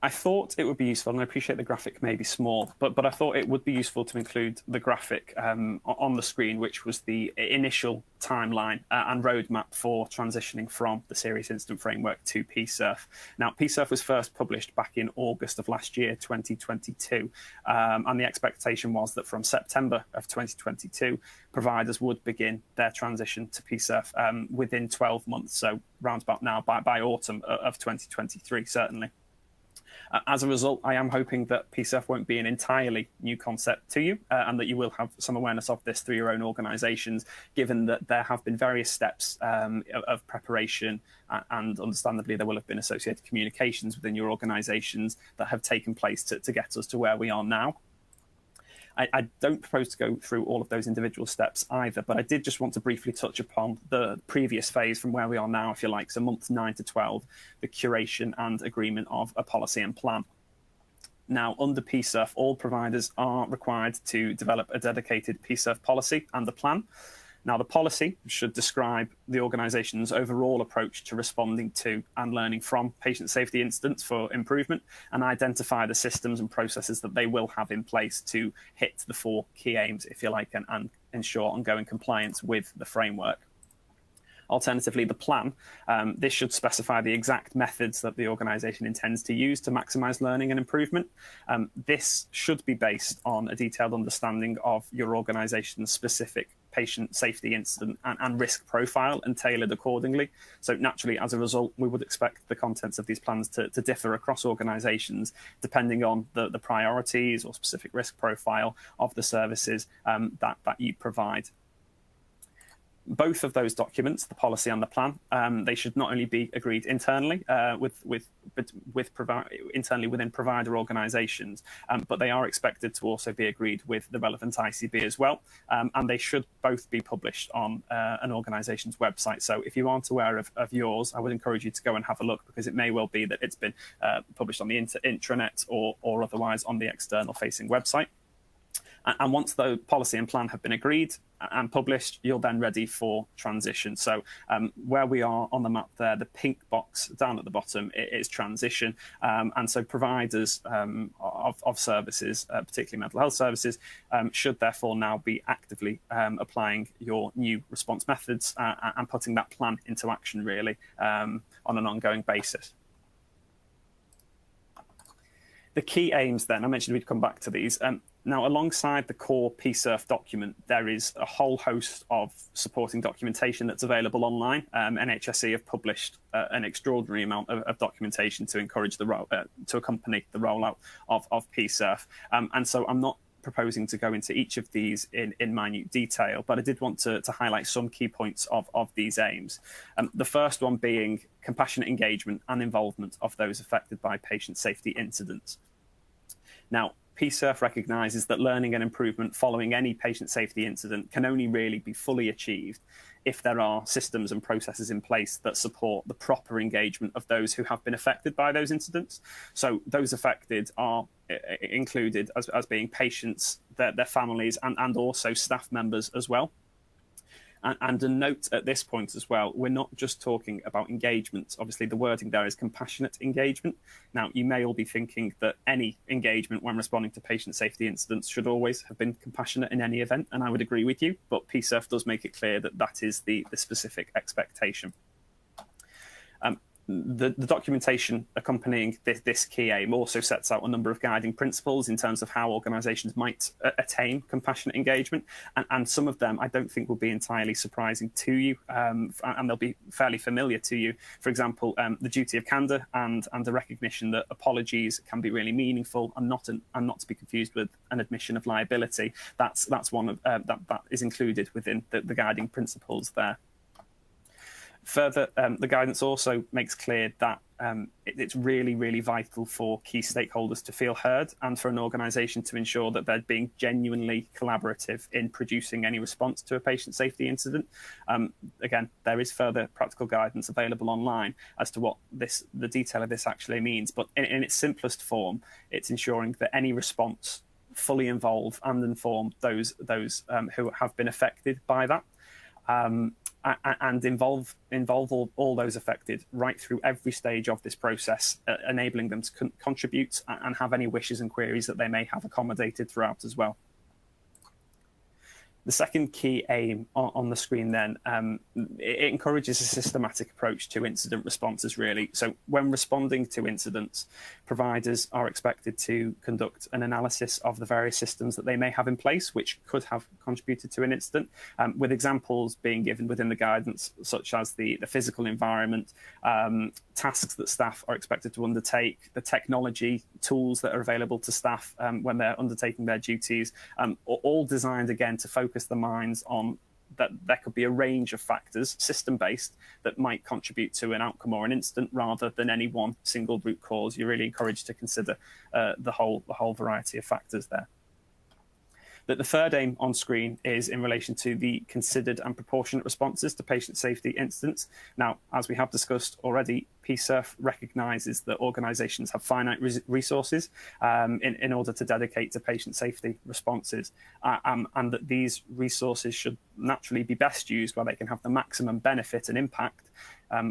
S4: I thought it would be useful, and I appreciate the graphic may be small, but I thought it would be useful to include the graphic on the screen, which was the initial timeline and roadmap for transitioning from the Serious Incident Framework to PSIRF. Now, PSIRF was first published back in August of last year, 2022, and the expectation was that from September of 2022, providers would begin their transition to PSIRF within 12 months, so round about now, by autumn of 2023, certainly. As a result, I am hoping that PSEF won't be an entirely new concept to you, and that you will have some awareness of this through your own organisations, given that there have been various steps of preparation, and understandably there will have been associated communications within your organisations that have taken place to get us to where we are now. I don't propose to go through all of those individual steps either, but I did just want to briefly touch upon the previous phase from where we are now, if you like, so months 9 to 12, the curation and agreement of a policy and plan. Now, under PSEF, all providers are required to develop a dedicated PSEF policy and a plan. Now, the policy should describe the organisation's overall approach to responding to and learning from patient safety incidents for improvement, and identify the systems and processes that they will have in place to hit the 4 key aims, if you like, and ensure ongoing compliance with the framework. Alternatively, the plan, this should specify the exact methods that the organisation intends to use to maximise learning and improvement. This should be based on a detailed understanding of your organisation's specific patient safety incident and risk profile, and tailored accordingly. So naturally, as a result, we would expect the contents of these plans to differ across organisations, depending on the priorities or specific risk profile of the services that you provide. Both of those documents, the policy and the plan, they should not only be agreed internally internally within provider organisations, but they are expected to also be agreed with the relevant ICB as well, and they should both be published on an organisation's website. So if you aren't aware of yours, I would encourage you to go and have a look, because it may well be that it's been published on the intranet or otherwise on the external facing website. And once the policy and plan have been agreed and published, you're then ready for transition. So where we are on the map there, the pink box down at the bottom, it is transition. And so providers of services, particularly mental health services, should therefore now be actively applying your new response methods and putting that plan into action, really, on an ongoing basis. The key aims then, I mentioned we'd come back to these. Now, alongside the core PSEF document, there is a whole host of supporting documentation that's available online. NHSE have published an extraordinary amount of documentation to encourage to accompany the rollout of PSEF. And so I'm not proposing to go into each of these in minute detail, but I did want to highlight some key points of these aims. The first one being compassionate engagement and involvement of those affected by patient safety incidents. Now, PSEF recognises that learning and improvement following any patient safety incident can only really be fully achieved if there are systems and processes in place that support the proper engagement of those who have been affected by those incidents. So those affected are included as being patients, their families, and also staff members as well. And a note at this point as well, we're not just talking about engagement. Obviously, the wording there is compassionate engagement. Now, you may all be thinking that any engagement when responding to patient safety incidents should always have been compassionate in any event, and I would agree with you, but PSEF does make it clear that that is the specific expectation. The documentation accompanying this key aim also sets out a number of guiding principles in terms of how organisations might attain compassionate engagement, and some of them I don't think will be entirely surprising to you, and they'll be fairly familiar to you. For example, the duty of candour and the recognition that apologies can be really meaningful and not to be confused with an admission of liability. That's one of that is included within the guiding principles there. Further, the guidance also makes clear that it's really, really vital for key stakeholders to feel heard, and for an organisation to ensure that they're being genuinely collaborative in producing any response to a patient safety incident. Again, there is further practical guidance available online as to what the detail of this actually means, but in its simplest form, it's ensuring that any response fully involve and inform those who have been affected by that. And involve all those affected right through every stage of this process, enabling them to contribute and have any wishes and queries that they may have accommodated throughout as well. The second key aim on the screen then, it encourages a systematic approach to incident responses, really. So when responding to incidents, providers are expected to conduct an analysis of the various systems that they may have in place, which could have contributed to an incident, with examples being given within the guidance, such as the physical environment, tasks that staff are expected to undertake, the technology tools that are available to staff when they're undertaking their duties, all designed again to focus the minds on that there could be a range of factors, system-based, that might contribute to an outcome or an incident rather than any one single root cause. You're really encouraged to consider the whole variety of factors there. But the third aim on screen is in relation to the considered and proportionate responses to patient safety incidents. Now, as we have discussed already, PSERF recognises that organisations have finite resources in order to dedicate to patient safety responses, and that these resources should naturally be best used where they can have the maximum benefit and impact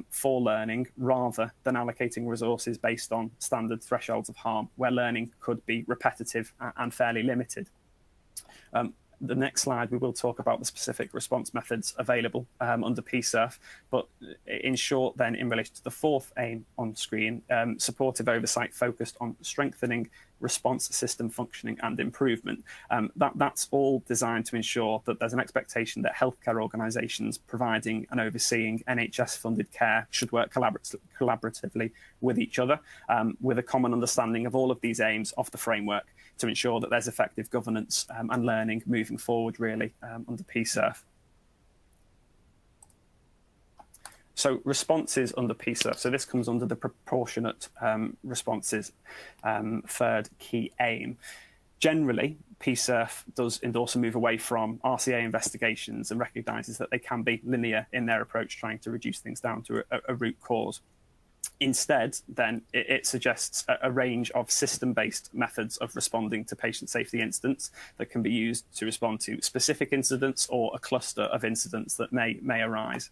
S4: for learning, rather than allocating resources based on standard thresholds of harm, where learning could be repetitive and fairly limited. The next slide, we will talk about the specific response methods available under PSERF, but in short then, in relation to the fourth aim on screen, supportive oversight focused on strengthening response system functioning and improvement. That's all designed to ensure that there's an expectation that healthcare organisations providing and overseeing NHS-funded care should work collaboratively with each other, with a common understanding of all of these aims of the framework, to ensure that there's effective governance and learning moving forward, really, under PSERF. So responses under PSERF, so this comes under the proportionate responses, third key aim. Generally, PSERF does endorse a move away from RCA investigations and recognises that they can be linear in their approach, trying to reduce things down to a root cause. Instead, then, it suggests a range of system-based methods of responding to patient safety incidents that can be used to respond to specific incidents or a cluster of incidents that may arise.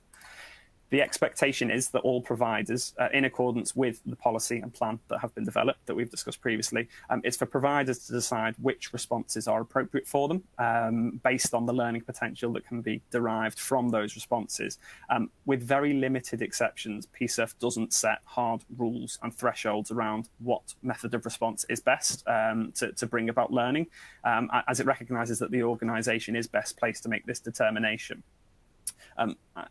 S4: The expectation is that all providers, in accordance with the policy and plan that have been developed, that we've discussed previously, it's for providers to decide which responses are appropriate for them, based on the learning potential that can be derived from those responses. With very limited exceptions, PSERF doesn't set hard rules and thresholds around what method of response is best to bring about learning, as it recognises that the organisation is best placed to make this determination.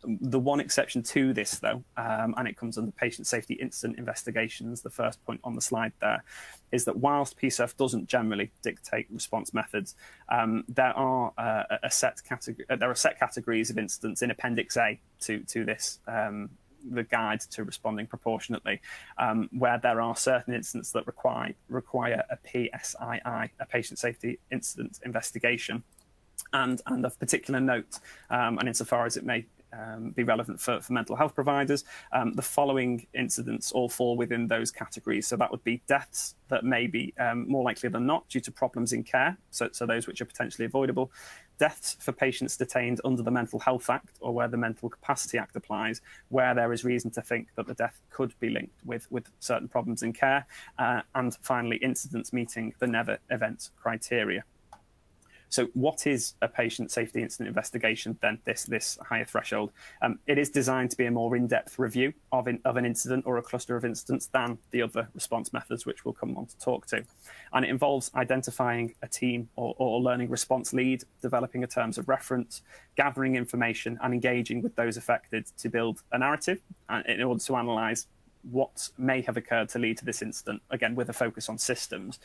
S4: The one exception to this, though, and it comes under patient safety incident investigations, the first point on the slide there, is that whilst PSERF doesn't generally dictate response methods, there are set categories of incidents in Appendix A to this, the guide to responding proportionately, where there are certain incidents that require a PSII, a patient safety incident investigation. And of particular note, and insofar as it may be relevant for mental health providers, the following incidents all fall within those categories. So that would be deaths that may be more likely than not due to problems in care, so those which are potentially avoidable, deaths for patients detained under the Mental Health Act or where the Mental Capacity Act applies, where there is reason to think that the death could be linked with certain problems in care, and finally incidents meeting the never event criteria. So what is a patient safety incident investigation then, this higher threshold? It is designed to be a more in-depth review of an incident or a cluster of incidents than the other response methods, which we'll come on to talk to. And it involves identifying a team or learning response lead, developing a terms of reference, gathering information and engaging with those affected to build a narrative in order to analyse what may have occurred to lead to this incident, again with a focus on systems.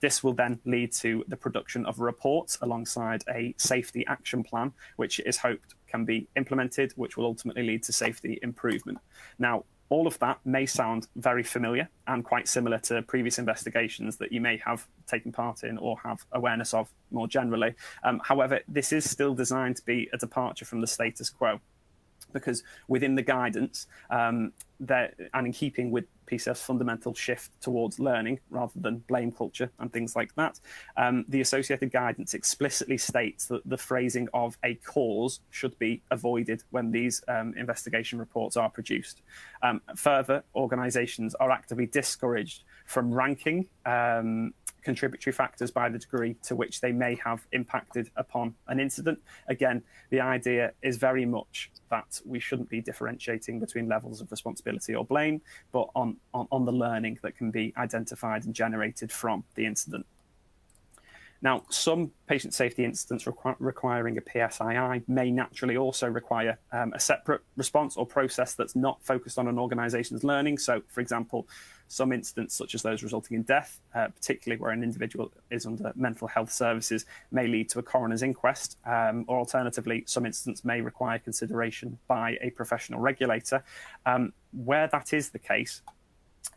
S4: This will then lead to the production of a report alongside a safety action plan, which is hoped can be implemented, which will ultimately lead to safety improvement. Now, all of that may sound very familiar and quite similar to previous investigations that you may have taken part in or have awareness of more generally. However, this is still designed to be a departure from the status quo, because within the guidance, and in keeping with PSERF's fundamental shift towards learning rather than blame culture and things like that, the associated guidance explicitly states that the phrasing of a cause should be avoided when these investigation reports are produced. Further, organisations are actively discouraged from ranking contributory factors by the degree to which they may have impacted upon an incident. Again, the idea is very much that we shouldn't be differentiating between levels of responsibility or blame, but on the learning that can be identified and generated from the incident. Now, some patient safety incidents requiring a PSII may naturally also require a separate response or process that's not focused on an organisation's learning. So, for example, some incidents, such as those resulting in death, particularly where an individual is under mental health services, may lead to a coroner's inquest, or alternatively, some incidents may require consideration by a professional regulator. Where that is the case,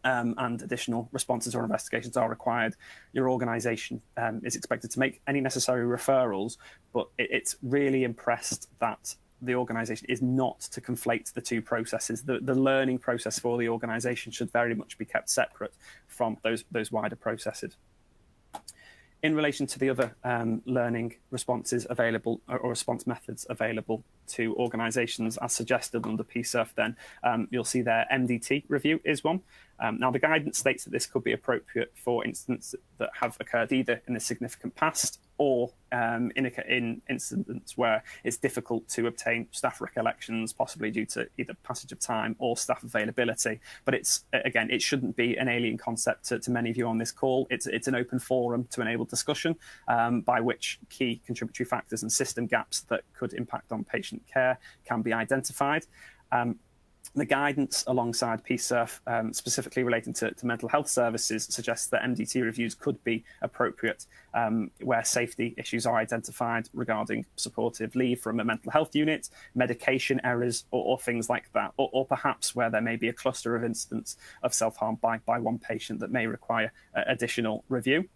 S4: and additional responses or investigations are required, your organisation is expected to make any necessary referrals, but it's really impressed that the organisation is not to conflate the two processes. The learning process for the organisation should very much be kept separate from those wider processes. In relation to the other learning responses available or response methods available to organisations as suggested under PSERF, then you'll see there MDT review is one. Now, the guidance states that this could be appropriate for incidents that have occurred either in the significant past or in incidents where it's difficult to obtain staff recollections, possibly due to either passage of time or staff availability. But it's, again, it shouldn't be an alien concept to many of you on this call. It's an open forum to enable discussion by which key contributory factors and system gaps that could impact on patient care can be identified. The guidance alongside PSERF, specifically relating to mental health services, suggests that MDT reviews could be appropriate where safety issues are identified regarding supportive leave from a mental health unit, medication errors, or things like that, or perhaps where there may be a cluster of incidents of self-harm by one patient that may require additional review.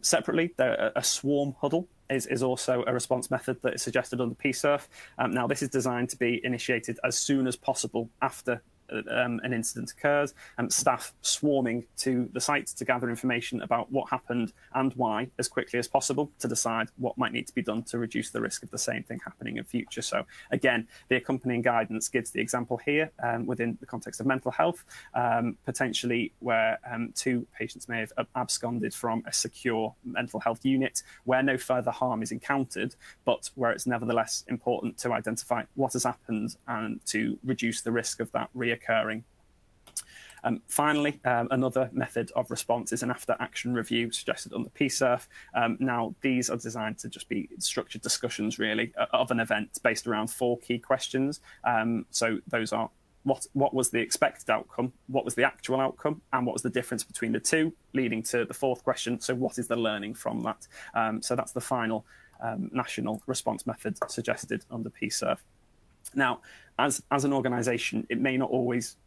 S4: Separately, a swarm huddle is also a response method that is suggested under PSERF. Now, this is designed to be initiated as soon as possible after an incident occurs, staff swarming to the site to gather information about what happened and why as quickly as possible to decide what might need to be done to reduce the risk of the same thing happening in future. So again, the accompanying guidance gives the example here within the context of mental health, potentially where two patients may have absconded from a secure mental health unit where no further harm is encountered, but where it's nevertheless important to identify what has happened and to reduce the risk of that reoccurring. Finally, another method of response is an after-action review suggested under PSERF. Now, these are designed to just be structured discussions, really, of an event based around 4 key questions. So those are what was the expected outcome, what was the actual outcome, and what was the difference between the two, leading to the 4th question, so what is the learning from that? So that's the final national response method suggested under PSERF. Now, as an organisation, it may not always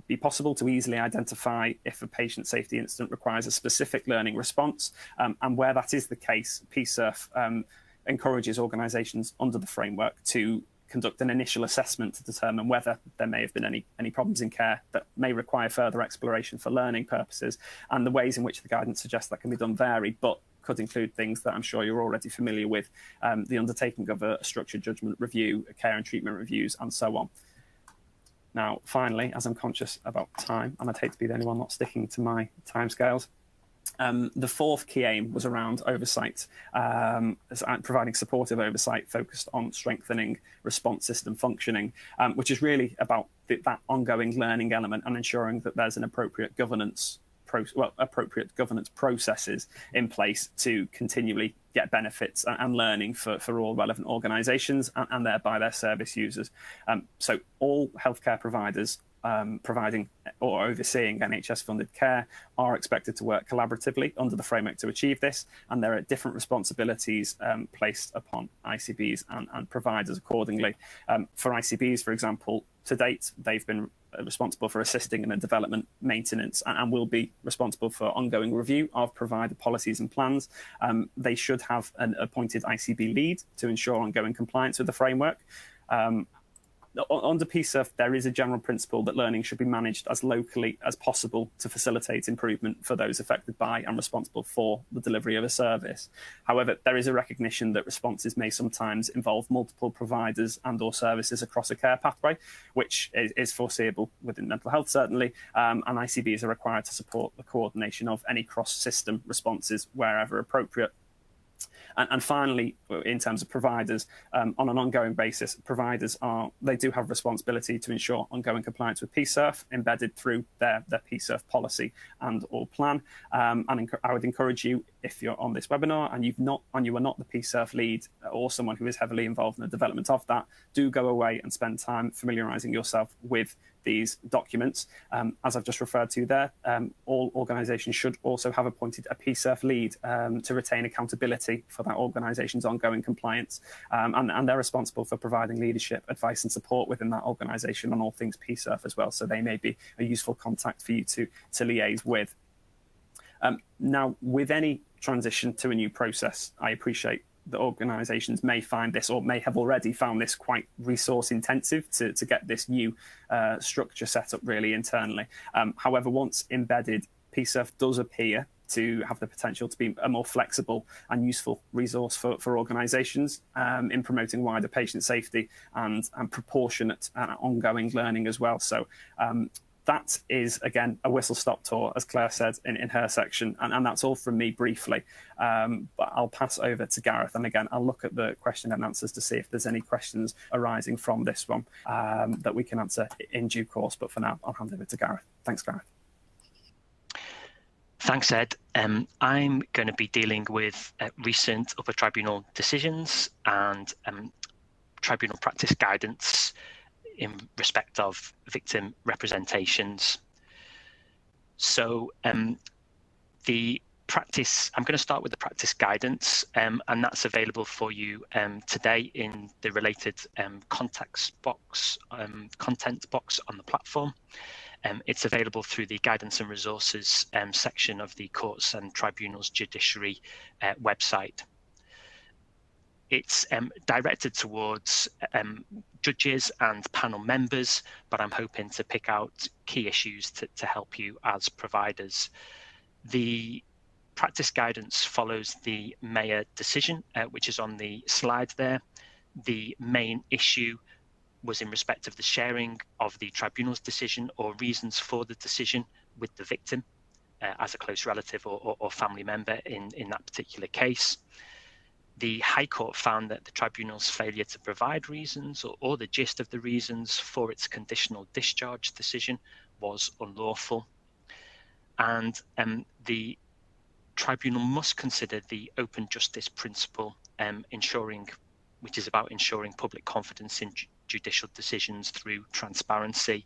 S4: be possible to easily identify if a patient safety incident requires a specific learning response. And where that is the case, PSERF encourages organisations under the framework to conduct an initial assessment to determine whether there may have been any problems in care that may require further exploration for learning purposes. And the ways in which the guidance suggests that can be done vary, but could include things that I'm sure you're already familiar with, the undertaking of a structured judgment review, care and treatment reviews, and so on. Now, finally, as I'm conscious about time, and I'd hate to be the only one not sticking to my timescales, the 4th key aim was around oversight, providing supportive oversight focused on strengthening response system functioning, which is really about that ongoing learning element and ensuring that there's an appropriate governance processes in place to continually get benefits and learning for all relevant organisations and thereby their service users. So all healthcare providers providing or overseeing NHS-funded care are expected to work collaboratively under the framework to achieve this, and there are different responsibilities placed upon ICBs and providers accordingly. For ICBs, for example, to date, they've been responsible for assisting in the development, maintenance, and will be responsible for ongoing review of provider policies and plans. They should have an appointed ICB lead to ensure ongoing compliance with the framework. under PSERF, there is a general principle that learning should be managed as locally as possible to facilitate improvement for those affected by and responsible for the delivery of a service. However, there is a recognition that responses may sometimes involve multiple providers and or services across a care pathway, which is foreseeable within mental health, certainly, and ICBs are required to support the coordination of any cross-system responses wherever appropriate. And finally, in terms of providers, on an ongoing basis, providers they do have responsibility to ensure ongoing compliance with PSERF embedded through their PSERF policy and or plan. And I would encourage you, if you're on this webinar and you are not the PSERF lead or someone who is heavily involved in the development of that, do go away and spend time familiarising yourself with these documents. As I've just referred to there, all organisations should also have appointed a PSERF lead to retain accountability for that organisation's ongoing compliance. And they're responsible for providing leadership, advice and support within that organisation on all things PSERF as well. So they may be a useful contact for you to liaise with. Now, with any transition to a new process, I appreciate that organisations may find this or may have already found this quite resource intensive to get this new structure set up really internally. However, once embedded, PSERF does appear to have the potential to be a more flexible and useful resource for organisations in promoting wider patient safety and proportionate and ongoing learning as well. So that is, again, a whistle-stop tour, as Claire said in her section, and that's all from me briefly. But I'll pass over to Gareth, and again, I'll look at the question and answers to see if there's any questions arising from this one that we can answer in due course. But for now, I'll hand over to Gareth. Thanks, Gareth.
S5: Thanks, Ed. I'm going to be dealing with recent upper tribunal decisions and tribunal practice guidance in respect of victim representations. So the practice, I'm going to start with the practice guidance, and that's available for you today in the related content box on the platform. It's available through the guidance and resources section of the Courts and Tribunals Judiciary website. It's directed towards judges and panel members, but I'm hoping to pick out key issues to help you as providers. The practice guidance follows the Mayor decision, which is on the slide there. The main issue was in respect of the sharing of the tribunal's decision or reasons for the decision with the victim as a close relative or family member in that particular case. The High Court found that the tribunal's failure to provide reasons or the gist of the reasons for its conditional discharge decision was unlawful. And the tribunal must consider the open justice principle, which is about ensuring public confidence in judicial decisions through transparency.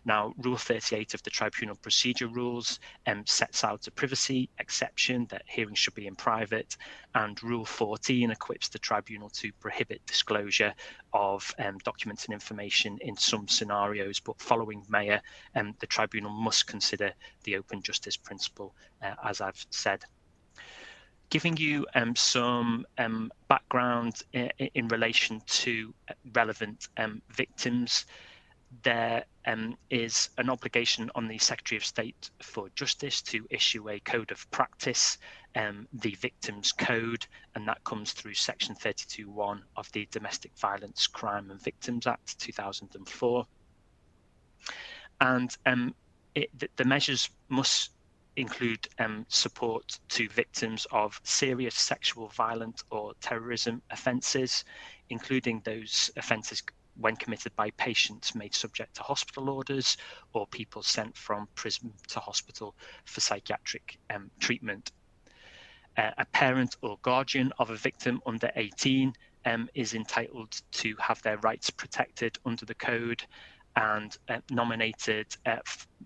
S5: Now, Rule 38 of the Tribunal Procedure Rules sets out a privacy exception that hearings should be in private, and Rule 14 equips the tribunal to prohibit disclosure of documents and information in some scenarios, but following Mayor, the tribunal must consider the open justice principle, as I've said. Giving you some background in relation to relevant victims, there is an obligation on the Secretary of State for Justice to issue a code of practice, the Victims Code, and that comes through Section 32(1) of the Domestic Violence, Crime and Victims Act 2004. And the measures must include support to victims of serious sexual, violent or terrorism offences, including those offences when committed by patients made subject to hospital orders or people sent from prison to hospital for psychiatric treatment. A parent or guardian of a victim under 18 is entitled to have their rights protected under the code, and nominated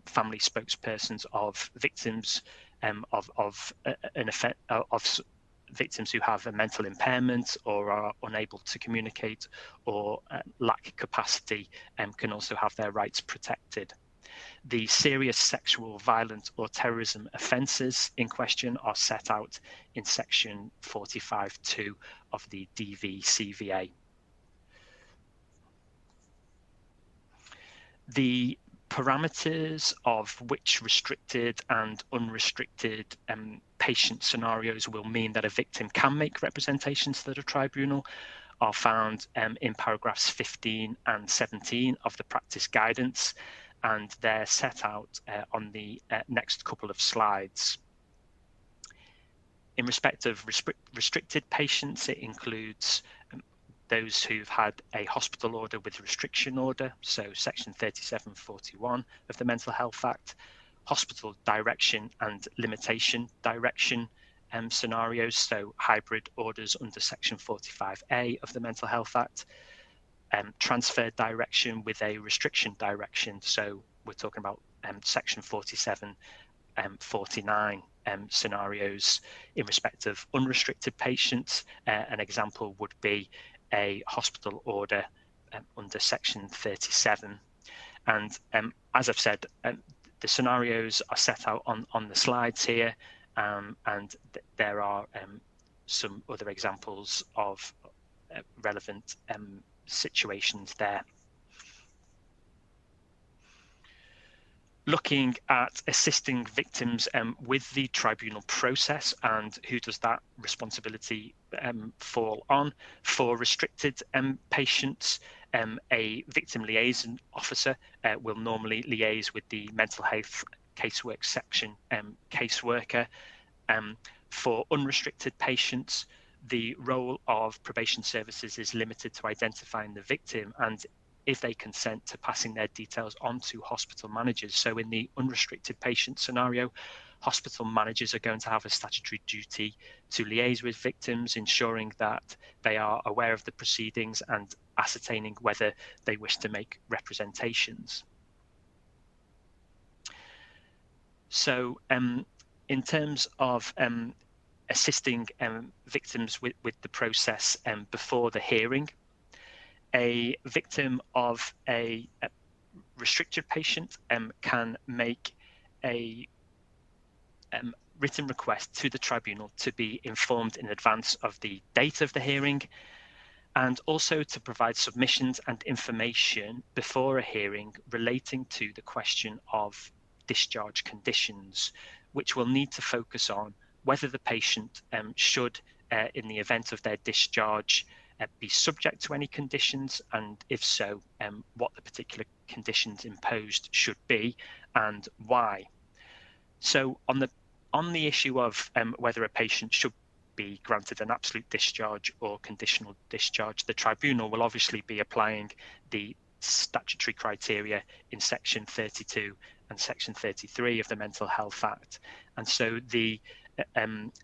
S5: family spokespersons of victims of victims who have a mental impairment or are unable to communicate or lack capacity can also have their rights protected. The serious sexual, violent or terrorism offences in question are set out in Section 45(2) of the DVCVA. The parameters of which restricted and unrestricted patient scenarios will mean that a victim can make representations to the tribunal are found in paragraphs 15 and 17 of the practice guidance, and they're set out on the next couple of slides. In respect of restricted patients, it includes those who've had a hospital order with restriction order, so section 3741 of the Mental Health Act, hospital direction and limitation direction scenarios, so hybrid orders under section 45A of the Mental Health Act, transfer direction with a restriction direction, so we're talking about section 4749 scenarios. In respect of unrestricted patients, an example would be a hospital order under section 37. And as I've said, the scenarios are set out on the slides here, and there are some other examples of relevant situations there. Looking at assisting victims with the tribunal process and who does that responsibility fall on. For restricted patients, a victim liaison officer will normally liaise with the mental health casework section caseworker. For unrestricted patients, the role of probation services is limited to identifying the victim and, if they consent, to passing their details on to hospital managers. So in the unrestricted patient scenario, hospital managers are going to have a statutory duty to liaise with victims, ensuring that they are aware of the proceedings and ascertaining whether they wish to make representations. So in terms of assisting victims with the process before the hearing, a victim of a restricted patient can make a written request to the tribunal to be informed in advance of the date of the hearing, and also to provide submissions and information before a hearing relating to the question of discharge conditions, which will need to focus on whether the patient should, in the event of their discharge, be subject to any conditions, and if so, what the particular conditions imposed should be and why. So on the issue of whether a patient should be granted an absolute discharge or conditional discharge, the tribunal will obviously be applying the statutory criteria in section 32 and section 33 of the Mental Health Act, and so the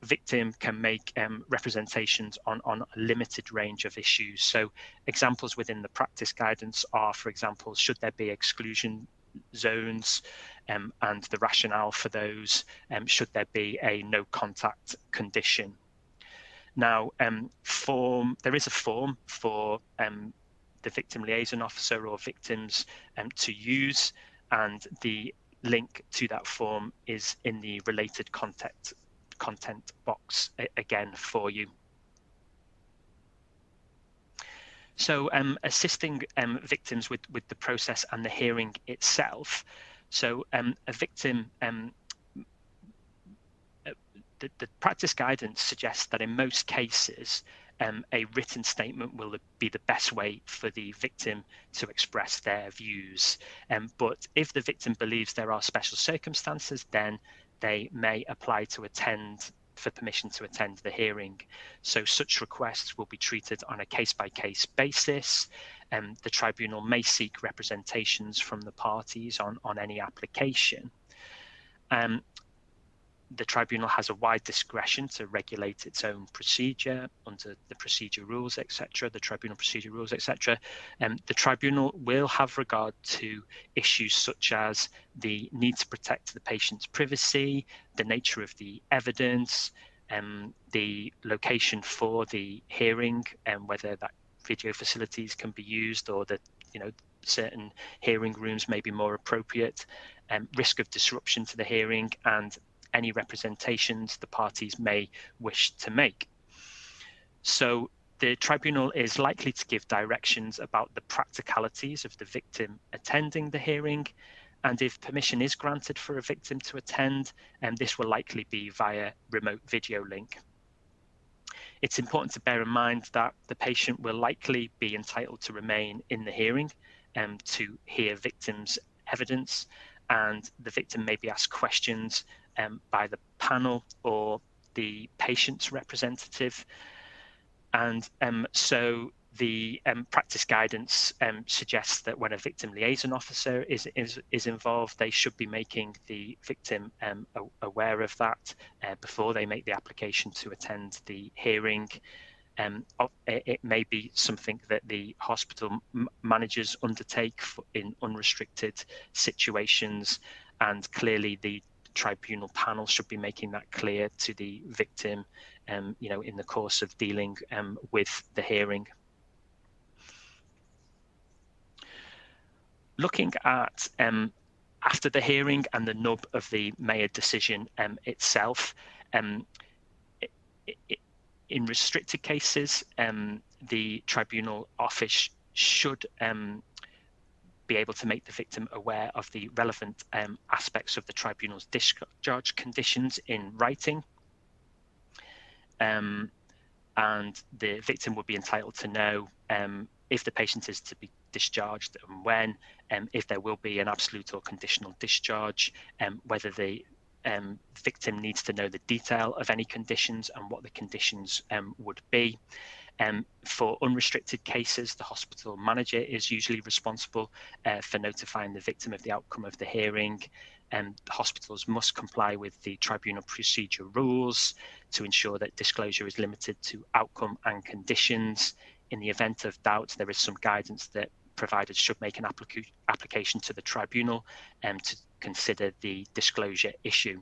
S5: victim can make representations on a limited range of issues. So examples within the practice guidance are, for example, should there be exclusion zones and the rationale for those, should there be a no contact condition. Now, there is a form for the victim liaison officer or victims to use, and the link to that form is in the related content box again for you. So assisting victims with the process and the hearing itself. So a victim, the practice guidance suggests that in most cases, a written statement will be the best way for the victim to express their views. But if the victim believes there are special circumstances, then they may apply for permission to attend the hearing. So such requests will be treated on a case-by-case basis. The tribunal may seek representations from the parties on any application. The tribunal has a wide discretion to regulate its own procedure under the procedure rules, etc., the tribunal procedure rules, etc. The tribunal will have regard to issues such as the need to protect the patient's privacy, the nature of the evidence, the location for the hearing, and whether that video facilities can be used or that certain hearing rooms may be more appropriate, risk of disruption to the hearing, and any representations the parties may wish to make. So The tribunal is likely to give directions about the practicalities of the victim attending the hearing, and if permission is granted for a victim to attend, this will likely be via remote video link. It's important to bear in mind that the patient will likely be entitled to remain in the hearing to hear victim's evidence, and the victim may be asked questions by the panel or the patient's representative. And so the practice guidance suggests that when a victim liaison officer is involved, they should be making the victim aware of that before they make the application to attend the hearing. It may be something that the hospital managers undertake in unrestricted situations, and clearly the tribunal panel should be making that clear to the victim, in the course of dealing with the hearing. Looking at after the hearing and the nub of the Mayer decision itself, in restricted cases, the tribunal office should be able to make the victim aware of the relevant aspects of the tribunal's discharge conditions in writing. And the victim would be entitled to know if the patient is to be discharged and when, if there will be an absolute or conditional discharge, whether the victim needs to know the detail of any conditions and what the conditions would be. For unrestricted cases, the hospital manager is usually responsible for notifying the victim of the outcome of the hearing. Hospitals must comply with the tribunal procedure rules to ensure that disclosure is limited to outcome and conditions. In the event of doubt, there is some guidance that providers should make an application to the tribunal to consider the disclosure issue.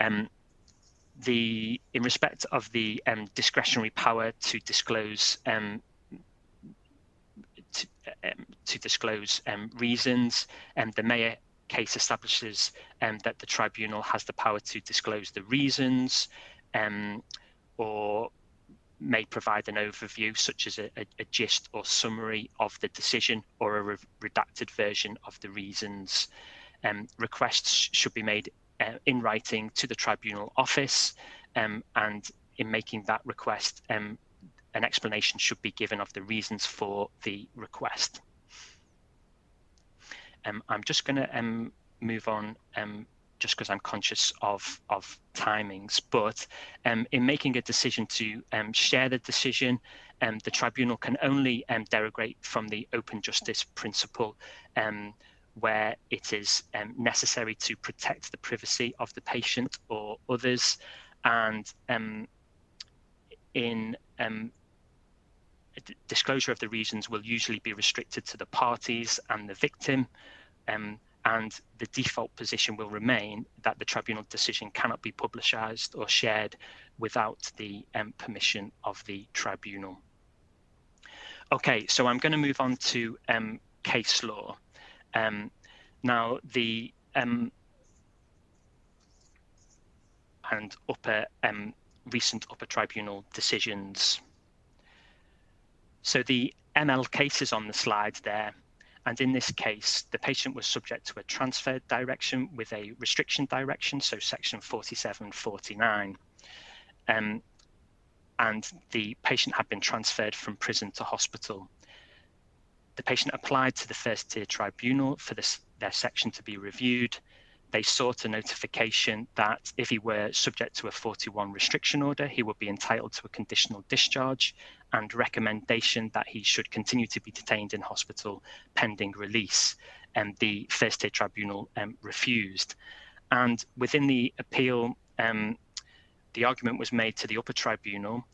S5: In respect of the discretionary power to disclose reasons, the Mayer case establishes that the tribunal has the power to disclose the reasons, or may provide an overview, such as a gist or summary of the decision, or a redacted version of the reasons. Requests should be made in writing to the tribunal office, and in making that request, an explanation should be given of the reasons for the request. I'm just going to move on, just because I'm conscious of timings, but in making a decision to share the decision, the tribunal can only derogate from the open justice principle where it is necessary to protect the privacy of the patient or others, and disclosure of the reasons will usually be restricted to the parties and the victim, and the default position will remain that the tribunal decision cannot be publicized or shared without the permission of the tribunal. Okay, so I'm going to move on to case law. Now, the recent upper tribunal decisions. So the ML case is on the slide there, and in this case, the patient was subject to a transfer direction with a restriction direction, so section 4749. And the patient had been transferred from prison to hospital. The patient applied to the first tier tribunal for their section to be reviewed. They sought a notification that if he were subject to a 41 restriction order, he would be entitled to a conditional discharge, and recommendation that he should continue to be detained in hospital pending release. And the first tier tribunal refused. And within the appeal, the argument was made to the upper tribunal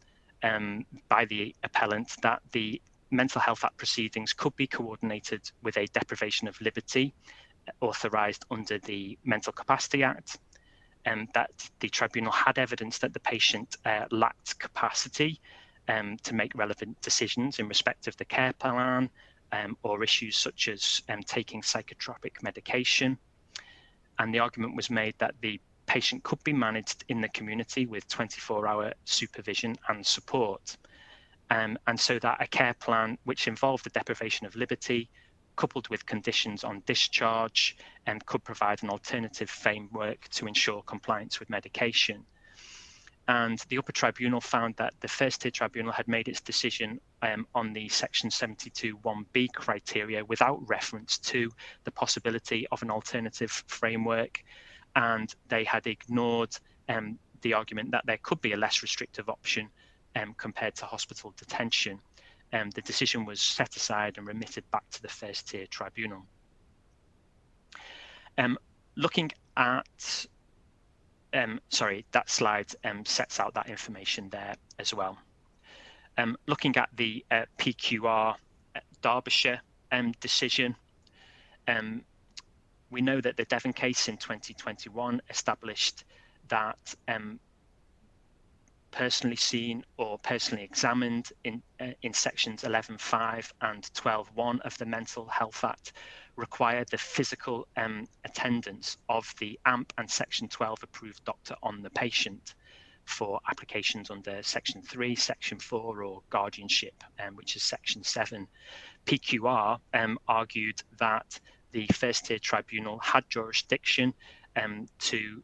S5: by the appellant that the Mental Health Act proceedings could be coordinated with a deprivation of liberty authorised under the Mental Capacity Act, and that the tribunal had evidence that the patient lacked capacity to make relevant decisions in respect of the care plan, or issues such as taking psychotropic medication. And the argument was made that the patient could be managed in the community with 24-hour supervision and support. And so that a care plan which involved the deprivation of liberty, coupled with conditions on discharge, could provide an alternative framework to ensure compliance with medication. And the upper tribunal found that the first tier tribunal had made its decision on the section 72(1)(b) criteria without reference to the possibility of an alternative framework, and they had ignored the argument that there could be a less restrictive option compared to hospital detention. The decision was set aside and remitted back to the first tier tribunal. Looking at that slide sets out that information there as well. Looking at the PQR Derbyshire decision, we know that the Devon case in 2021 established that personally seen or personally examined in sections 11.5 and 12.1 of the Mental Health Act required the physical attendance of the AMP and section 12 approved doctor on the patient for applications under section 3, section 4 or guardianship, which is section 7. PQR argued that the first tier tribunal had jurisdiction to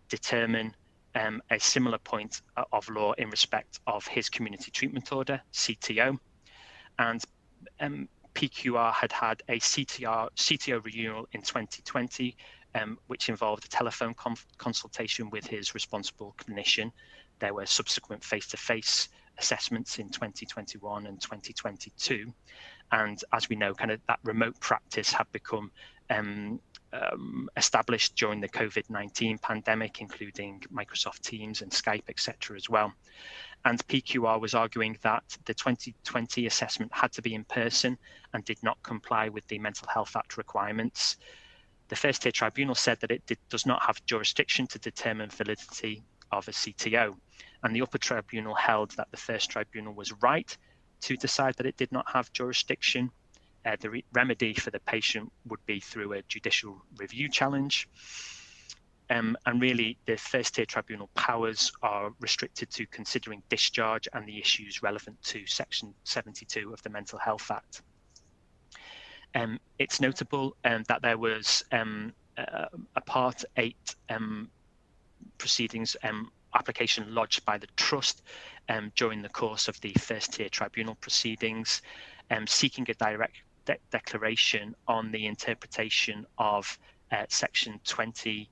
S5: determine a similar point of law in respect of his community treatment order, CTO, and PQR had a CTO renewal in 2020, which involved a telephone consultation with his responsible clinician. There were subsequent face-to-face assessments in 2021 and 2022, and as we know, kind of that remote practice had become established during the COVID-19 pandemic, including Microsoft Teams and Skype, etc. as well. And PQR was arguing that the 2020 assessment had to be in person and did not comply with the Mental Health Act requirements. The first tier tribunal said that it does not have jurisdiction to determine validity of a CTO. And the upper tribunal held that the first tribunal was right to decide that it did not have jurisdiction. The remedy for the patient would be through a judicial review challenge. And really, the first tier tribunal powers are restricted to considering discharge and the issues relevant to section 72 of the Mental Health Act. It's notable that there was a Part 8 proceedings application lodged by the Trust during the course of the first tier tribunal proceedings, seeking a direct declaration on the interpretation of section 20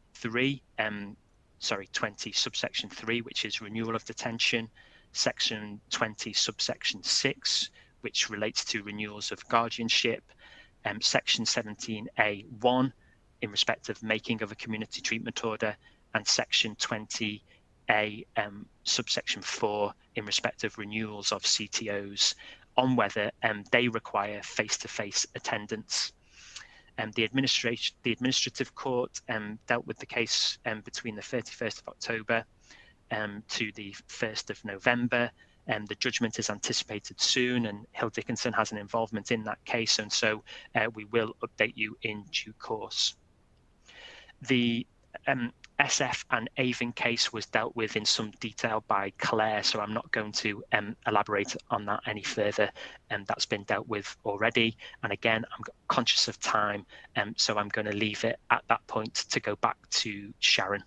S5: subsection 3, which is renewal of detention, section 20 subsection 6, which relates to renewals of guardianship, section 17A1 in respect of making of a community treatment order, and section 20A subsection 4 in respect of renewals of CTOs on whether they require face-to-face attendance. The administrative court dealt with the case between the 31st of October to the 1st of November. The judgment is anticipated soon, and Hill Dickinson has an involvement in that case, and so we will update you in due course. The SF and Avon case was dealt with in some detail by Claire, so I'm not going to elaborate on that any further, and that's been dealt with already. And again, I'm conscious of time, so I'm going to leave it at that point to go back to Sharon.